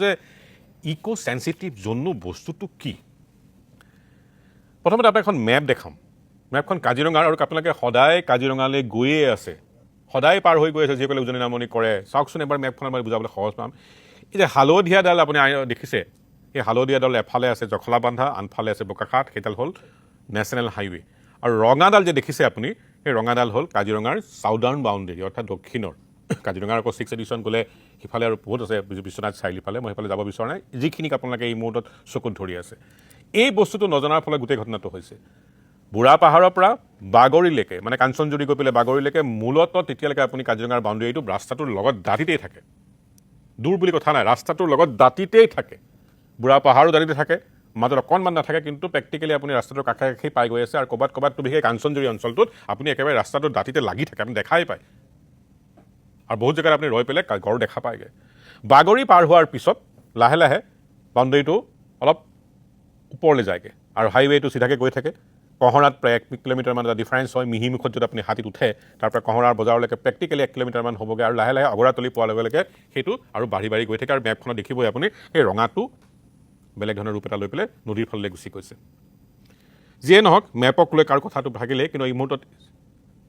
যে eco sensitive জোন বস্তুটো কি প্ৰথমতে আপোনাক এখন মেপ দেখাম মেপখন কাজিৰঙাৰ আৰু আপোনালোকে সদায় কাজিৰঙালৈ গৈয়ে আছে সদায় পাৰ হৈ গৈ আছে যিসকলে উজনি নামনি কৰে চাওকচোন এবাৰ মেপখন মই বুজাবলৈ সহজ পাম এই যে হালধীয়াডাল আপুনি দেখিছে এই হালধীয়াডাল এফালে আছে জখলাবান্ধা আনফালে আছে বোকাখাট সেইডাল হ'ল নেশ্যনেল হাইৱে আৰু ৰঙাডাল যে দেখিছে আপুনি সেই ৰঙাডাল হ'ল কাজিৰঙাৰ চাউদাৰ্ণ বাউণ্ডেৰী অৰ্থাৎ দক্ষিণৰ কাজিৰঙাৰ আকৌ 6 এডিশ্যন গ'লে সিফালে আৰু বহুত আছে বিশ্বনাথ চাৰিআলি ফালে মই সেইফালে যাব বিচৰা নাই যিখিনিক আপোনালোকে এই মুহূৰ্তত চকুত ধৰি আছে এই বস্তুটো নজনাৰ ফলত গোটেই ঘটনাটো হৈছে বুঢ়া পাহাৰৰ পৰা বাগৰিলৈকে মানে কাঞ্চনজুৰি গৈ পেলাই বাগৰিলৈকে মূলতঃ তেতিয়ালৈকে আপুনি কাজিৰঙাৰ বাউণ্ডেৰীটো ৰাস্তাটোৰ লগত দাঁতিতেই থাকে দূৰ বুলি কথা নাই ৰাস্তাটোৰ লগত দাঁতিতেই থাকে বুঢ়া পাহাৰো দাঁতিতে থাকে মাজত অকণমান নাথাকে কিন্তু প্ৰেক্টিকেলি আপুনি ৰাস্তাটোৰ কাষে কাষেই পাই গৈ আছে আৰু ক'ৰবাততো বিশেষ কাঞ্চনজুৰি অঞ্চলটোত আপুনি একেবাৰে ৰাস্তাটোৰ দাঁতিতে লাগি থাকে আপুনি দেখাই পায় আৰু বহুত জেগাত আপুনি ৰৈ পেলাই গড় দেখা পায়গৈ বাগৰি পাৰ হোৱাৰ পিছত লাহে লাহে বাউণ্ডেৰীটো অলপ ওপৰলৈ যায়গৈ আৰু হাইৱেটো চিধাকৈ গৈ থাকে কহৰাত প্ৰায় 1 কিলোমিটাৰমান এটা ডিফাৰেঞ্চ হয় মিহিমুখত যদি আপুনি হাতীত উঠে তাৰ পৰা কহৰাৰ বজাৰলৈকে প্ৰেক্টিকেলি 1 কিলোমিটাৰমান হ'বগৈ আৰু লাহে লাহে অগৰাতলি পোৱাৰ লগে লগে সেইটো আৰু বাঢ়ি বাঢ়ি গৈ থাকে আৰু মেপখনত দেখিবই আপুনি সেই ৰঙাটো বেলেগ ধৰণৰ ৰূপ এটা লৈ পেলাই নদীৰ ফাললৈ গুচি গৈছে যিয়ে নহওক মেপক লৈ কাৰ কথাটো ভাগিলে কিন্তু এই মুহূৰ্তত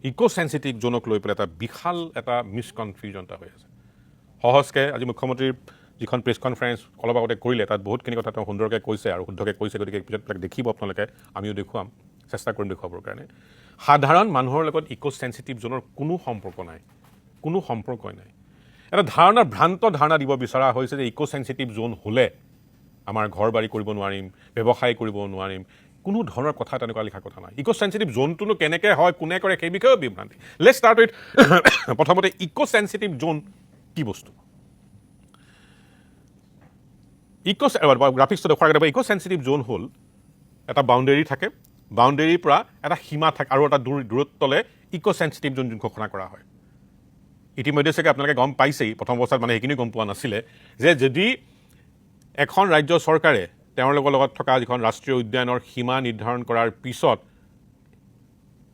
ইকো চেন্সিটিভ জোনক লৈ পেলাই এটা বিশাল এটা মিছকনফিউজন এটা হৈ আছে সহজকৈ আজি মুখ্যমন্ত্ৰীৰ যিখন প্ৰেছ কনফাৰেঞ্চ অলপ আগতে কৰিলে তাত বহুতখিনি কথা তেওঁ সুন্দৰকৈ কৈছে আৰু শুদ্ধকৈ কৈছে গতিকে পিছত দেখিব আপোনালোকে আমিও দেখুৱাম চেষ্টা কৰিম দেখুৱাবৰ কাৰণে সাধাৰণ মানুহৰ লগত ইকো চেন্সিটিভ জোনৰ কোনো সম্পৰ্কই নাই এটা ভ্ৰান্ত ধাৰণা দিব বিচৰা হৈছে যে ইকো চেন্সিটিভ জোন হ'লে আমাৰ ঘৰ বাৰী কৰিব নোৱাৰিম ব্যৱসায় কৰিব নোৱাৰিম কোনো ধৰণৰ কথা তেনেকুৱা লিখা কথা নাই ইকো চেন্সিটিভ জোনটোনো কেনেকৈ হয় কোনে কৰে সেই বিষয়েও বিভ্ৰান্তি লেটছ ষ্টাৰ্ট উইথ প্ৰথমতে ইকো চেন্সিটিভ জোন কি বস্তু গ্ৰাফিক্সটো দেখুৱাৰ কাৰণে ইকো চেন্সিটিভ জোন হ'ল এটা বাউণ্ডেৰী থাকে বাউণ্ডেৰীৰ পৰা এটা সীমা থাকে আৰু এটা দূৰত্বলৈ ইকো চেন্সিটিভ জোন ঘোষণা কৰা হয় ইতিমধ্যে চাগে আপোনালোকে গম পাইছেই প্ৰথম অৱস্থাত মানে সেইখিনি গম পোৱা নাছিলে যে যদি এখন ৰাজ্য চৰকাৰে তেওঁলোকৰ লগত থকা যিখন ৰাষ্ট্ৰীয় উদ্যানৰ সীমা নিৰ্ধাৰণ কৰাৰ পিছত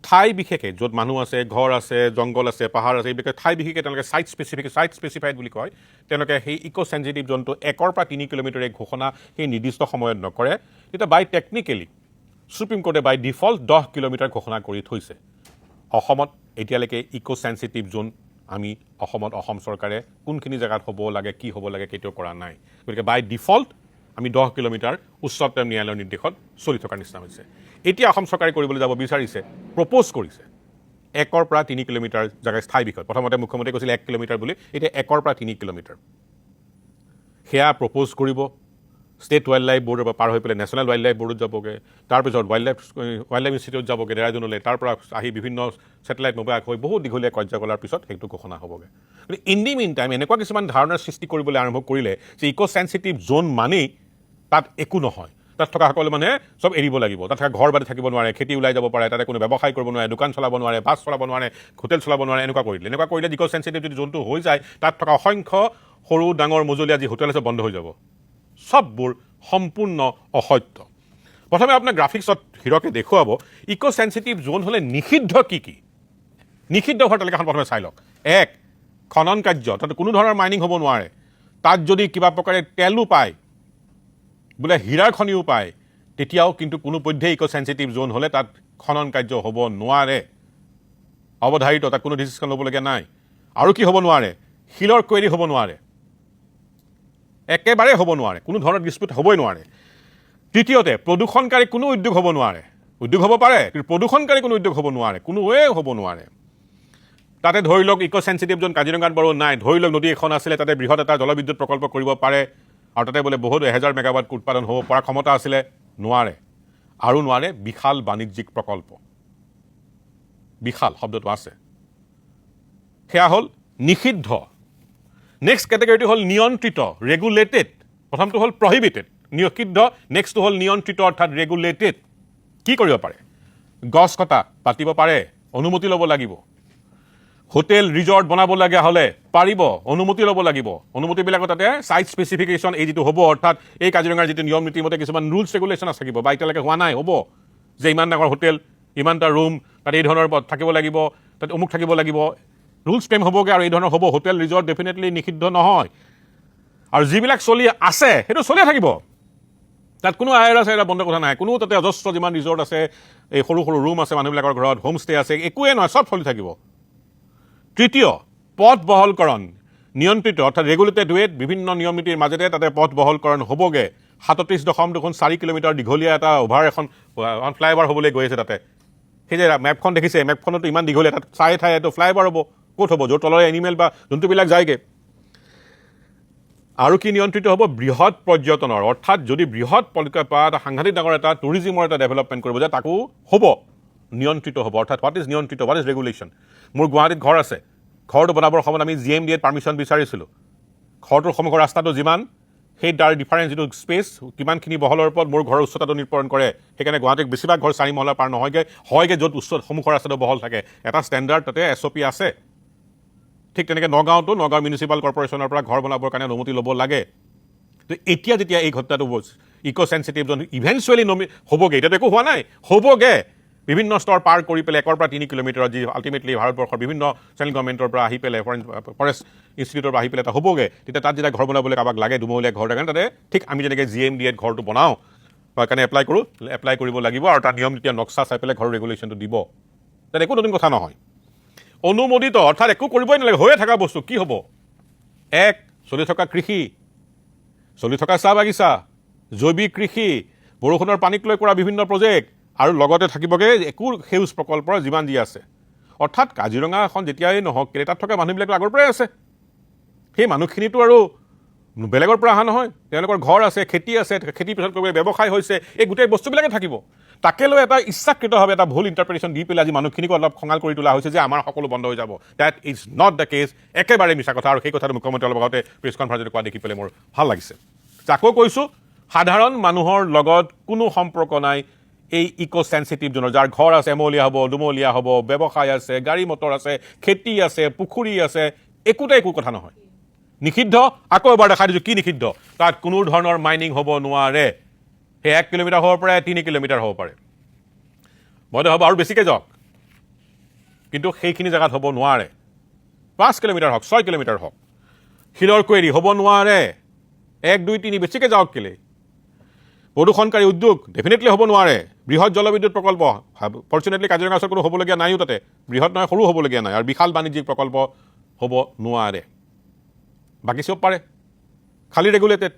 ঠাই বিশেষে য'ত মানুহ আছে ঘৰ আছে জংঘল আছে পাহাৰ আছে এইবিলাক ঠাই বিশেষে তেওঁলোকে ছাইট স্পেচিফাইড বুলি কয় তেওঁলোকে সেই ইকো চেন্সিটিভ জোনটো 1 পৰা 3 কিলোমিটাৰ ঘোষণা সেই নিৰ্দিষ্ট সময়ত নকৰে তেতিয়া বাই টেকনিকেলি সুপ্ৰিম কোৰ্টে বাই ডিফল্ট 10 কিলোমিটাৰ ঘোষণা কৰি থৈছে অসমত এতিয়ালৈকে ইকো চেন্সিটিভ জোন আমি অসম চৰকাৰে কোনখিনি জেগাত হ'ব লাগে কি হ'ব লাগে কেতিয়াও কৰা নাই গতিকে বাই ডিফল্ট আমি 10 কিলোমিটাৰ উচ্চতম ন্যায়ালয়ৰ নিৰ্দেশত চলি থকাৰ নিচিনা হৈছে এতিয়া অসম চৰকাৰে কৰিবলৈ যাব বিচাৰিছে প্ৰপ'জ কৰিছে 1 পৰা 3 কিলোমিটাৰ জেগা স্থায়ী বিষয় প্ৰথমতে মুখ্যমন্ত্ৰীয়ে কৈছিল 1 কিলোমিটাৰ বুলি এতিয়া 1 পৰা 3 কিলোমিটাৰ সেয়া প্ৰপ'জ কৰিব ষ্টেট ৱাইল্ড লাইফ বৰ্ডৰ পৰা পাৰ হৈ পেলাই নেশ্যনেল ৱাইল্ড লাইফ বৰ্ডত যাবগৈ তাৰপিছত ৱাইল্ড লাইফ ইনষ্টিটিউট যাবগৈ দেৰাদুনলৈ তাৰ পৰা আহি বিভিন্ন ছেটেলাইট মোবাইল হৈ বহুত দীঘলীয়া কাৰ্যকলাপৰ পিছত সেইটো ঘোষণা হ'বগৈ গতিকে ইন দি মিন টাইম এনেকুৱা কিছুমান ধাৰণাৰ সৃষ্টি কৰিবলৈ আৰম্ভ কৰিলে যে ইকো চেন্সিটিভ জোন মানেই তাত একো নহয় তাত থকা সকলো মানুহে চব এৰিব লাগিব তাত থকা ঘৰ বাৰী থাকিব নোৱাৰে খেতি ওলাই যাব পাৰে তাতে কোনো ব্যৱসায় কৰিব নোৱাৰে দোকান চলাব নোৱাৰে বাছ চলাব নোৱাৰে হোটেল চলাব নোৱাৰে এনেকুৱা কৰিলে ইকো চেন্সিটিভ যদি জোনটো হৈ যায় তাত থকা অসংখ্য সৰু ডাঙৰ মজলীয়া যি হোটেল আছে বন্ধ হৈ যাব সববোৰ সম্পূৰ্ণ অসত্য প্ৰথমে আপোনাৰ গ্ৰাফিক্সত হিৰকে দেখুৱাব ইকো চেন্সিটিভ জোন হ'লে নিষিদ্ধ কি নিষিদ্ধ হোৱাৰ তালিকাখন প্ৰথমে চাই লওক 1 খনন কাৰ্য তাত কোনো ধৰণৰ মাইনিং হ'ব নোৱাৰে তাত যদি কিবা প্ৰকাৰে তেলো পায় বোলে হীৰাৰ খনিও পায় তেতিয়াও কিন্তু কোনো পধ্যে ইকো চেন্সিটিভ জোন হ'লে তাত খনন কাৰ্য হ'ব নোৱাৰে অৱধাৰিত তাত কোনো ডিচিশ্যন ল'বলগীয়া নাই আৰু কি হ'ব নোৱাৰে শিলৰ কোৱাৰি হ'ব নোৱাৰে একেবাৰে হ'ব নোৱাৰে কোনো ধৰণৰ ডিস্পিউট হ'বই নোৱাৰে তৃতীয়তে প্ৰদূষণকাৰী কোনো উদ্যোগ হ'ব নোৱাৰে উদ্যোগ হ'ব পাৰে কিন্তু প্ৰদূষণকাৰী কোনো উদ্যোগ হ'ব নোৱাৰে কোনোৱে হ'ব নোৱাৰে তাতে ধৰি লওক ইকো চেন্সিটিভ জোন কাজিৰঙাত বাৰু নাই ধৰি লওক নদী এখন আছিলে তাতে বৃহৎ এটা জলবিদ্যুৎ প্ৰকল্প কৰিব পাৰে আৰু তাতে বোলে বহুত 1000 মেগাৱাট উৎপাদন হ'ব পৰা ক্ষমতা আছিলে নোৱাৰে আৰু নোৱাৰে বিশাল বাণিজ্যিক প্ৰকল্প বিশাল শব্দটো আছে সেয়া হ'ল নিষিদ্ধ নেক্সট কেটেগৰীটো হ'ল নিয়ন্ত্ৰিত ৰেগুলেটেড প্ৰথমটো হ'ল প্ৰহিবিটেড নিষিদ্ধ নেক্সটটো হ'ল নিয়ন্ত্ৰিত অৰ্থাৎ ৰেগুলেটেড কি কৰিব পাৰে গছ কটা পাতিব পাৰে অনুমতি ল'ব লাগিব হোটেল ৰিজৰ্ট বনাবলগীয়া হ'লে পাৰিব অনুমতি ল'ব লাগিব অনুমতিবিলাকত তাতে ছাইট স্পেচিফিকেশ্যন এই যিটো হ'ব অৰ্থাৎ এই কাজিৰঙাৰ যিটো নিয়ম নীতিমতে কিছুমান ৰুলছ ৰেগুলেশ্যন থাকিব বা এতিয়ালৈকে হোৱা নাই হ'ব যে ইমান ডাঙৰ হোটেল ইমানটা ৰুম তাত এই ধৰণৰ থাকিব লাগিব তাত অমুক থাকিব লাগিব ৰুলছ ফ্ৰেম হ'বগৈ আৰু এই ধৰণৰ হ'ব হোটেল ৰিজৰ্ট ডেফিনেটলি নিষিদ্ধ নহয় আৰু যিবিলাক চলি আছে সেইটো চলিয়ে থাকিব তাত কোনো আইৰা চাইৰা বন্ধ কথা নাই কোনো তাতে অজস্ৰ যিমান ৰিজৰ্ট আছে এই সৰু সৰু ৰুম আছে মানুহবিলাকৰ ঘৰত হোমষ্টে আছে একোৱে নহয় চব চলি থাকিব তৃতীয় পথ বহলকৰণ নিয়ন্ত্ৰিত অৰ্থাৎ ৰেগুলেটেড ৱেত বিভিন্ন নিয়ম নীতিৰ মাজেৰে তাতে পথ বহলকৰণ হ'বগৈ 37.4 কিলোমিটাৰ দীঘলীয়া এটা অভাৰ এখন ফ্লাইঅভাৰ হ'বলৈ গৈ আছে তাতে সেই যে মেপখন দেখিছে মেপখনতো ইমান দীঘলীয়া তাত চাই ঠাই এইটো ফ্লাইঅভাৰ হ'ব ক'ত হ'ব য'ত তলৰে এনিমেল বা জন্তুবিলাক যায়গৈ আৰু কি নিয়ন্ত্ৰিত হ'ব বৃহৎ পৰ্যটনৰ অৰ্থাৎ যদি বৃহৎ এটা সাংঘাতিক ডাঙৰ এটা টুৰিজিমৰ এটা ডেভেলপমেণ্ট কৰিব যে তাকো হ'ব নিয়ন্ত্ৰিত হ'ব অৰ্থাৎ হোৱাট ইজ নিয়ন্ত্ৰিত হোৱাট ইজ ৰেগুলেশ্যন মোৰ গুৱাহাটীত ঘৰ আছে ঘৰটো বনাবৰ সময়ত আমি GMDAত পাৰ্মিশ্যন বিচাৰিছিলোঁ ঘৰটোৰ সন্মুখৰ ৰাস্তাটো যিমান সেই তাৰ ডিফাৰেঞ্চ যিটো স্পেচ কিমানখিনি বহলৰ ওপৰত মোৰ ঘৰৰ উচ্চতাটো নিৰ্ধাৰণ কৰে সেইকাৰণে গুৱাহাটীত বেছিভাগ ঘৰ 4 মহলাৰ পাৰ হয়গৈ য'ত সন্মুখৰ ৰাস্তাটো বহল থাকে এটা ষ্টেণ্ডাৰ্ড তাতে SOP আছে ঠিক তেনেকৈ নগাঁৱতো নগাঁও মিউনিচিপাল কৰ্পৰেশ্যনৰ পৰা ঘৰ বনাবৰ কাৰণে অনুমতি ল'ব লাগে তো এতিয়া যেতিয়া এই ঘটনাটো ইক' চেঞ্চিটিভ জন ইভেঞ্চুৱেলি হ'বগৈ এতিয়াতো একো হোৱা নাই হ'বগৈ বিভিন্ন স্তৰ পাৰ কৰি পেলাই 1 পৰা 3 কিলোমিটাৰ যি আল্টিমেটলি ভাৰতবৰ্ষৰ বিভিন্ন চেণ্ট্ৰেল গভৰ্ণমেণ্টৰ পৰা আহি পেলাই ফৰেষ্ট ইনষ্টিটিউটৰ পৰা আহি পেলাই এটা হ'বগৈ তেতিয়া তাত যেতিয়া ঘৰ বনাবলৈ কাৰোবাক লাগে দুমহলীয়া ঘৰ কাৰণে তাতে ঠিক আমি যেনেকৈ GMDAত ঘৰটো বনাওঁ তাৰ কাৰণে এপ্লাই কৰিব লাগিব আৰু তাৰ নিয়ম নীতি নক্সা চাই পেলাই ঘৰৰ ৰেগুলেশ্যনটো দিব তাত একো নতুন কথা নহয় অনুমোদিত অৰ্থাৎ একো কৰিবই নালাগে হৈয়ে থকা বস্তু কি হ'ব এক চলি থকা কৃষি চলি থকা চাহ বাগিচা জৈৱিক কৃষি বৰষুণৰ পানীক লৈ কৰা বিভিন্ন প্ৰজেক্ট আৰু লগতে থাকিবগৈ একো সেউজ প্ৰকল্পৰ যিমান যি আছে অৰ্থাৎ কাজিৰঙা এখন যেতিয়াই নহওক কেলে তাত থকা মানুহবিলাকতো আগৰ পৰাই আছে সেই মানুহখিনিতো আৰু বেলেগৰ পৰা অহা নহয় তেওঁলোকৰ ঘৰ আছে খেতি পিছত কৰিবলৈ ব্যৱসায় হৈছে এই গোটেই বস্তুবিলাকে থাকিব তাকে লৈ এটা ইচ্ছাকৃতভাৱে এটা ভুল ইণ্টাৰপ্ৰিটেশ্যন দি পেলাই আজি মানুহখিনিক অলপ খঙাল কৰি তোলা হৈছে যে আমাৰ সকলো বন্ধ হৈ যাব that is not the case একেবাৰে মিছা কথা আৰু সেই কথাটো মুখ্যমন্ত্ৰী অলপ আগতে প্ৰেছ কনফাৰেঞ্চত কোৱা দেখি পেলাই মোৰ ভাল লাগিছে আকৌ কৈছোঁ সাধাৰণ মানুহৰ লগত কোনো সম্পৰ্ক নাই এই ইক' চেঞ্চিটিভ জোনৰ যাৰ ঘৰ আছে এমলীয়া হ'ব দুমলীয়া হ'ব ব্যৱসায় আছে গাড়ী মটৰ আছে খেতি আছে পুখুৰী আছে একো কথা নহয় নিষিদ্ধ আকৌ এবাৰ দেখাই দিছোঁ কি নিষিদ্ধ তাত কোনো ধৰণৰ মাইনিং হ'ব নোৱাৰে সেই 1 কিলোমিটাৰ হ'ব পাৰে 3 কিলোমিটাৰ হ'ব পাৰে মইতো হ'ব আৰু বেছিকৈ যাওক কিন্তু সেইখিনি জেগাত হ'ব নোৱাৰে 5 কিলোমিটাৰ হওক 6 কিলোমিটাৰ হওক শিলৰ কুৱেৰি হ'ব নোৱাৰে 1 2 3 বেছিকৈ যাওক কেলে প্ৰদূষণকাৰী উদ্যোগ ডেফিনেটলি হ'ব নোৱাৰে বৃহৎ জলবিদ্যুৎ প্ৰকল্প ফৰ্চুনেটলি কাজিৰঙা ওচৰত কোনো হ'বলগীয়া নাইও তাতে বৃহৎ নহয় সৰু হ'বলগীয়া নাই আৰু বিশাল বাণিজ্যিক প্ৰকল্প হ'ব নোৱাৰে বাকী চব পাৰে খালী ৰেগুলেটেড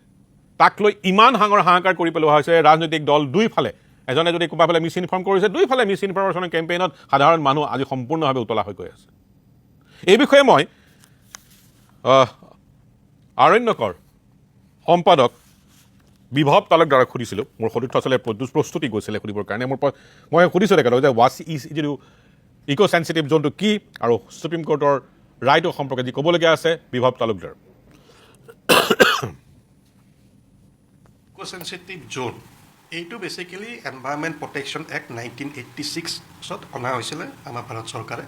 তাক লৈ ইমান হাহাকাৰ কৰি পেলোৱা হৈছে ৰাজনৈতিক দল দুইফালে এজনে যদি কোনোবাফালে মিছ ইনফৰ্ম কৰিছে দুইফালে মিছ ইনফৰ্মেশ্যনৰ কেম্পেইনত সাধাৰণ মানুহ আজি সম্পূৰ্ণভাৱে উতলা হৈ গৈ আছে এই বিষয়ে মই আৰণ্যকৰ সম্পাদক বিভৱ তালুকদাৰক সুধিছিলোঁ মোৰ সতীৰ্থ আচলতে প্ৰস্তুতি গৈছিলে সুধিবৰ কাৰণে মই সুধিছোঁ তেখেতক যে যিটো ইক' চেঞ্চিটিভ জোনটো কি আৰু সুপ্ৰিম কোৰ্টৰ ৰায়টো সম্পৰ্কে যি ক'বলগীয়া আছে বিভৱ তালুকদাৰ ইক'চেনচিটিভ জোন এইটো বেচিকেলি এনভাইৰনমেণ্ট প্ৰটেকশ্যন এক্ট 1986ত অনা হৈছিলে আমাৰ ভাৰত চৰকাৰে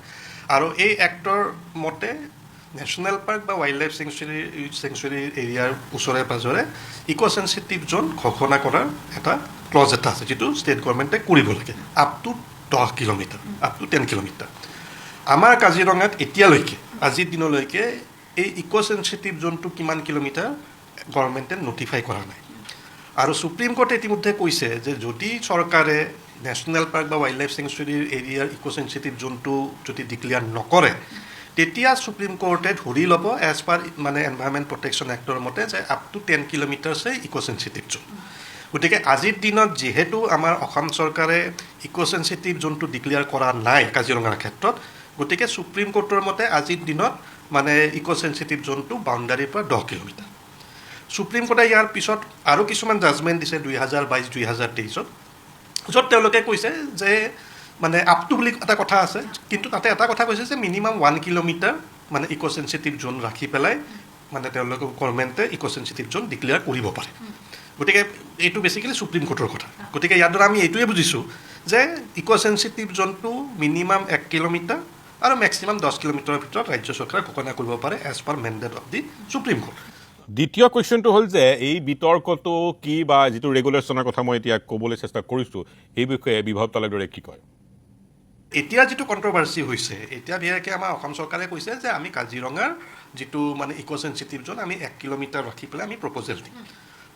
আৰু এই এক্টৰ মতে নেশ্যনেল পাৰ্ক বা ৱাইল্ড লাইফ চেংচুৰী এৰিয়াৰ ওচৰে পাঁজৰে ইক'চেনচিটিভ জোন ঘোষণা কৰাৰ এটা ক্লজ এটা আছে যিটো ষ্টেট গভৰ্ণমেণ্টে কৰিব লাগে up to 10 kilometre up to 10 kilometre আমাৰ কাজিৰঙাত এতিয়ালৈকে আজিৰ দিনলৈকে এই ইক'চেনচিটিভ জোনটো কিমান কিলোমিটাৰ গভৰ্ণমেণ্টে নটিফাই কৰা নাই আৰু সুপ্ৰিম কোৰ্টে ইতিমধ্যে কৈছে যে যদি চৰকাৰে নেশ্যনেল পাৰ্ক বা ৱাইল্ড লাইফ চেংচুৰীৰ এৰিয়াৰ ইক'চেনচিটিভ জোনটো যদি ডিক্লেয়াৰ নকৰে তেতিয়া সুপ্ৰিম কোৰ্টে ধৰি ল'ব এজ পাৰ মানে এনভাইৰনমেণ্ট প্ৰটেকশ্যন এক্টৰ মতে যে আপ টু 10 কিলোমিটাৰ্ছে ইক'চেনচিটিভ জোন গতিকে আজিৰ দিনত যিহেতু আমাৰ অসম চৰকাৰে ইক'চেনচিটিভ জোনটো ডিক্লেয়াৰ কৰা নাই কাজিৰঙাৰ ক্ষেত্ৰত গতিকে সুপ্ৰিম কোৰ্টৰ মতে আজিৰ দিনত মানে ইক'চেনচিটিভ জোনটো বাউণ্ডাৰীৰ পৰা 10 কিলোমিটাৰ সুপ্ৰিম কোৰ্টে ইয়াৰ পিছত আৰু কিছুমান জাজমেণ্ট দিছে 2022-2023ত য'ত তেওঁলোকে কৈছে যে মানে আপ টু বুলি এটা কথা আছে কিন্তু তাতে এটা কথা কৈছে যে মিনিমাম 1 কিলোমিটাৰ মানে ইক'চেনচিটিভ জোন ৰাখি পেলাই মানে তেওঁলোকে গভৰ্ণমেণ্টে ইক'চেনচিটিভ জোন ডিক্লেয়াৰ কৰিব পাৰে গতিকে এইটো বেচিকেলি সুপ্ৰিম কোৰ্টৰ কথা গতিকে ইয়াৰ দ্বাৰা আমি এইটোৱে বুজিছোঁ যে ইক'চেনচিটিভ জোনটো মিনিমাম 1 কিলোমিটাৰ আৰু মেক্সিমাম 10 কিলোমিটাৰৰ ভিতৰত ৰাজ্য চৰকাৰে ঘোষণা কৰিব পাৰে as per mandate of the supreme court দ্বিতীয় কুৱেশ্যনটো হ'ল যে এই বিতৰ্কটো কি বা যিটো ৰেগুলেশ্যনৰ কথা মই এতিয়া ক'বলৈ চেষ্টা কৰিছোঁ এই বিষয়ে বিভৱ তালুকদাৰে কি কয় এতিয়া যিটো কণ্ট্ৰভাৰ্চি হৈছে এতিয়া বিশেষকৈ আমাৰ অসম চৰকাৰে কৈছে যে আমি কাজিৰঙাৰ যিটো মানে ইক' চেঞ্চিটিভ জ'ন আমি 1 কিলোমিটাৰ ৰাখি পেলাই আমি প্ৰপ'জেল দিম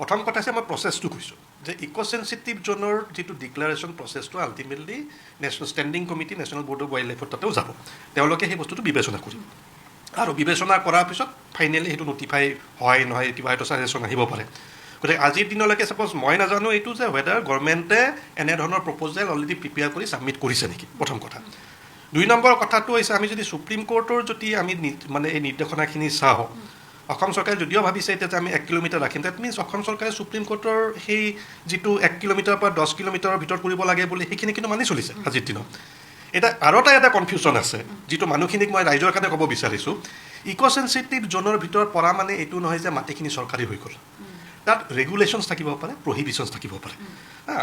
প্ৰথম কথা হৈছে মই প্ৰচেছটো কৈছোঁ যে ইক' চেঞ্চিটিভ জ'নৰ যিটো ডিক্লাৰেশ্যন প্ৰচেছটো ultimately national standing committee national board of wild লাইফৰ তাতেও যাব তেওঁলোকে সেই বস্তুটো বিবেচনা কৰিব আৰু বিবেচনা কৰাৰ পিছত ফাইনেলি সেইটো নটিফাই হয় নহয় কিবা এটা ছাজেশ্যন আহিব পাৰে গতিকে আজিৰ দিনলৈকে ছাপ'জ মই নাজানো এইটো যে ৱেডাৰ গভৰ্ণমেণ্টে এনেধৰণৰ প্ৰপ'জেল অলৰেডি প্ৰিপেয়াৰ কৰি ছাবমিট কৰিছে নেকি প্ৰথম কথা 2 নম্বৰ কথাটো হৈছে আমি যদি সুপ্ৰিম কোৰ্টৰ যদি আমি মানে এই নিৰ্দেশনাখিনি চাওঁ অসম চৰকাৰে যদিও ভাবিছে এতিয়া যে আমি 1 কিলোমিটাৰ ৰাখিম ডেট মিনছ অসম চৰকাৰে সুপ্ৰিম কোৰ্টৰ সেই যিটো 1 কিলোমিটাৰৰ পৰা 10 কিলোমিটাৰৰ ভিতৰত কৰিব লাগে বুলি সেইখিনি কিন্তু মানি চলিছে আজিৰ দিনত এটা আৰু এটা কনফিউজন আছে যিটো মানুহখিনিক মই ৰাইজৰ কাৰণে ক'ব বিচাৰিছোঁ ইক' চেঞ্চিটিভ জ'নৰ ভিতৰত পৰা মানে এইটো নহয় যে মাটিখিনি চৰকাৰী হৈ গ'ল তাত ৰেগুলেশ্যনছ থাকিব পাৰে প্ৰহিবিশ্যনছ থাকিব পাৰে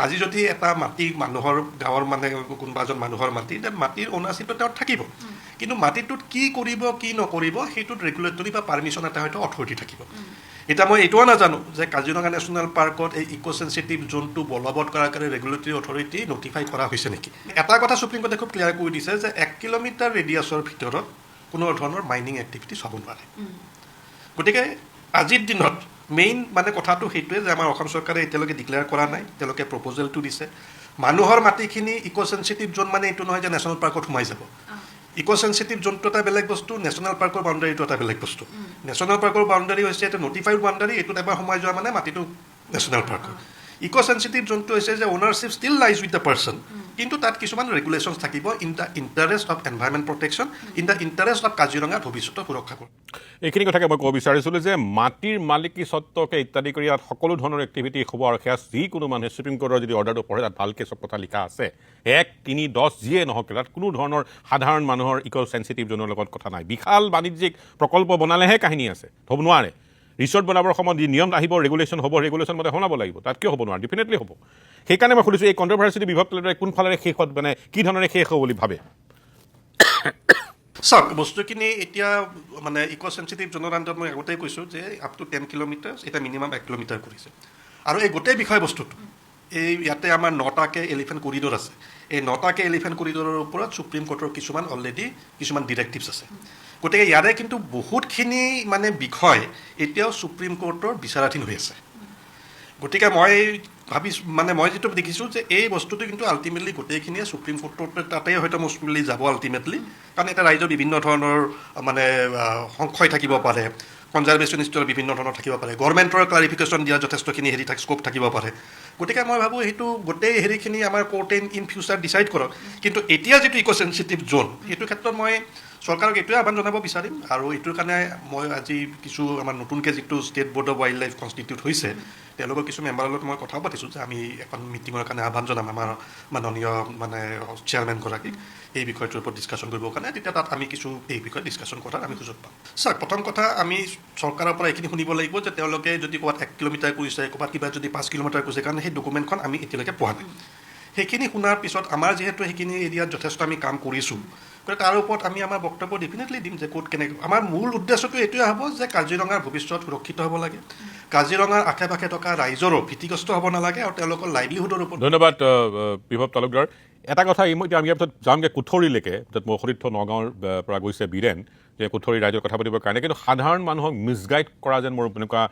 আজি যদি এটা মাটি মানুহৰ গাঁৱৰ মানে কোনোবা এজন মানুহৰ মাটি মাটিৰ অ'নাৰশ্বিপটো তেওঁৰ থাকিব কিন্তু মাটিটোত কি কৰিব কি নকৰিব সেইটোত ৰেগুলেটৰী বা পাৰ্মিশ্যন এটা হয়তো অথৰিটি থাকিব এতিয়া মই এইটোও নাজানো যে কাজিৰঙা নেশ্যনেল পাৰ্কত এই ইক' চেঞ্চিটিভ জ'নটো বলবৎ কৰাৰ কাৰণে ৰেগুলেটৰী অথৰিটি নটিফাই কৰা হৈছে নেকি এটা কথা সুপ্ৰিম কোৰ্টে খুব ক্লিয়াৰ কৰি দিছে যে 1 কিলোমিটাৰ ৰেডিয়াছৰ ভিতৰত কোনো ধৰণৰ মাইনিং এক্টিভিটিছ হ'ব নোৱাৰে গতিকে আজিৰ দিনত মেইন মানে কথাটো সেইটোৱে যে আমাৰ অসম চৰকাৰে এতিয়ালৈকে ডিক্লেয়াৰ কৰা নাই তেওঁলোকে প্ৰপ'জেলটো দিছে মানুহৰ মাটিখিনি ইক' চেঞ্চিটিভ জ'ন মানে এইটো নহয় যে নেশ্যনেল পাৰ্কত সোমাই যাব ইক' চেঞ্চিটিভ জ'নটো এটা বেলেগ বস্তু নেশ্যনেল পাৰ্কৰ বাউণ্ডাৰীটো এটা বেলেগ বস্তু নেশ্যনেল পাৰ্কৰ বাউণ্ডাৰী হৈছে এটা নটিফাইড বাউণ্ডাৰী এইটোত এবাৰ সোমাই যোৱা মানে মাটিটো নেশ্যনেল পাৰ্কৰ ইক' চেঞ্চিটিভ জ'নটো হৈছে যে ownership still lies with the person কিন্তু তাত কিছুমান ৰেগুলেশ্যনছ থাকিব in the interest of environment protection in the interest of কাজিৰঙাৰ ভৱিষ্যতৰ সুৰক্ষা কৰা এইখিনি কথাকে মই ক'ব বিচাৰিছিলোঁ যে মাটিৰ মালিকী স্বত্বকে ইত্যাদি কৰি ইয়াত সকলো ধৰণৰ এক্টিভিটি হ'ব আৰু সেয়া যিকোনো মানুহে সুপ্ৰিম কোৰ্টৰ যদি অৰ্ডাৰটো পঢ়ে তাত ভালকৈ চব কথা লিখা আছে 1, 3, 10 যিয়ে নহওক তাত কোনো ধৰণৰ সাধাৰণ মানুহৰ ইক' চেঞ্চিটিভ জ'নৰ লগত কথা নাই বিশাল বাণিজ্যিক প্ৰকল্প বনালেহে কাহিনী আছে হ'ব নোৱাৰে ৰিচৰ্ট বনাবৰ সময়ত যি নিয়ম আহিব ৰেগুলেশ্যন হ'ব ৰেগুলেশ্যন মতে শুনাব লাগিব তাত কিয় হ'ব নোৱাৰে ডেফিনেটলি হ'ব সেইকাৰণে মই সুধিছোঁ এই কণ্ট্ৰভাৰ্চিটি বিভাগ কোনফালেৰে শেষত মানে কি ধৰণেৰে শেষ হ'ব বুলি ভাবে চাওক বস্তুখিনি এতিয়া মানে ইক' চেঞ্চিটিভ জ'নৰ আণ্ডাৰত মই আগতেই কৈছোঁ যে আপ টু 10 কিলোমিটাৰ এতিয়া মিনিমাম 1 কিলোমিটাৰ কৰিছে আৰু এই গোটেই বিষয়বস্তুটো এই ইয়াতে আমাৰ 9টাকৈ এলিফেণ্ট কৰিডৰ আছে এই 9টাকৈ এলিফেণ্ট কৰিডৰৰ ওপৰত সুপ্ৰিম কোৰ্টৰ কিছুমান ডিৰেক্টিভছ আছে গতিকে ইয়াৰে কিন্তু বহুতখিনি মানে বিষয় এতিয়াও সুপ্ৰিম কোৰ্টৰ বিচাৰাধীন হৈ আছে গতিকে মই ভাবিছোঁ মানে মই যিটো দেখিছোঁ যে এই বস্তুটো কিন্তু আল্টিমেটলি গোটেইখিনিয়ে সুপ্ৰিম কোৰ্টৰ তাতেই হয়তো মোষ্টলি যাব আল্টিমেটলি কাৰণ এটা ৰাইজৰ বিভিন্ন ধৰণৰ মানে সংশয় থাকিব পাৰে কনজাৰভেশ্যনিষ্টৰ বিভিন্ন ধৰণৰ থাকিব পাৰে গভৰ্ণমেণ্টৰ ক্লাৰিফিকেশ্যন দিয়া যথেষ্টখিনি স্ক'প থাকিব পাৰে গতিকে মই ভাবোঁ সেইটো গোটেই হেৰিখিনি আমাৰ কোৰ্টে ইন ফিউচাৰ ডিচাইড কৰক কিন্তু এতিয়া যিটো ইক' চেঞ্চিটিভ জ'ন সেইটো ক্ষেত্ৰত মই চৰকাৰক এইটোৱে আহ্বান জনাব বিচাৰিম আৰু এইটোৰ কাৰণে মই আজি কিছু আমাৰ নতুনকৈ যিটো state board of wild life constitute হৈছে তেওঁলোকৰ কিছু মেম্বাৰৰ লগত মই কথা পাতিছোঁ যে আমি এখন মিটিঙৰ কাৰণে আহ্বান জনাম আমাৰ মাননীয় মানে চেয়াৰমেনগৰাকীক এই বিষয়টোৰ ওপৰত ডিছকাশ্যন কৰিবৰ কাৰণে তেতিয়া তাত আমি কিছু এই বিষয়ে ডিছকাশ্যন কৰাৰ আমি সুযোগ পাম চাওক প্ৰথম কথা আমি চৰকাৰৰ পৰা এইখিনি শুনিব লাগিব যে তেওঁলোকে যদি ক'ৰবাত 1 কিলোমিটাৰ কৰিছে ক'ৰবাত কিবা যদি 5 কিলোমিটাৰ কৰিছে কাৰণ সেই ডকুমেণ্টখন আমি এতিয়ালৈকে পোৱা নাই সেইখিনি শুনাৰ পিছত আমাৰ যিহেতু সেইখিনি এৰিয়াত যথেষ্ট আমি কাম কৰিছোঁ গতিকে তাৰ ওপৰত আমি আমাৰ বক্তব্য ডেফিনেটলি দিম যে ক'ত কেনেকৈ আমাৰ মূল উদ্দেশ্যটো এইটোৱে হ'ব যে কাজিৰঙাৰ ভৱিষ্যত সুৰক্ষিত হ'ব লাগে কাজিৰঙাৰ আশে পাশে থকা ৰাইজৰো ভীতিগ্ৰস্ত হ'ব নালাগে আৰু তেওঁলোকৰ লাইভলিহুডৰ ওপৰত ধন্যবাদ বিভৱ তালুকদাৰ এটা কথা আমি ইয়াৰ পিছত যামগৈ কুঠৰীলৈকে য'ত মোৰ সতীৰ্থ নগাঁৱৰ পৰা গৈছে বীৰেন যে কুঠৰী ৰাইজৰ কথা পাতিবৰ কাৰণে কিন্তু সাধাৰণ মানুহক মিছগাইড কৰা যেন মোৰ এনেকুৱা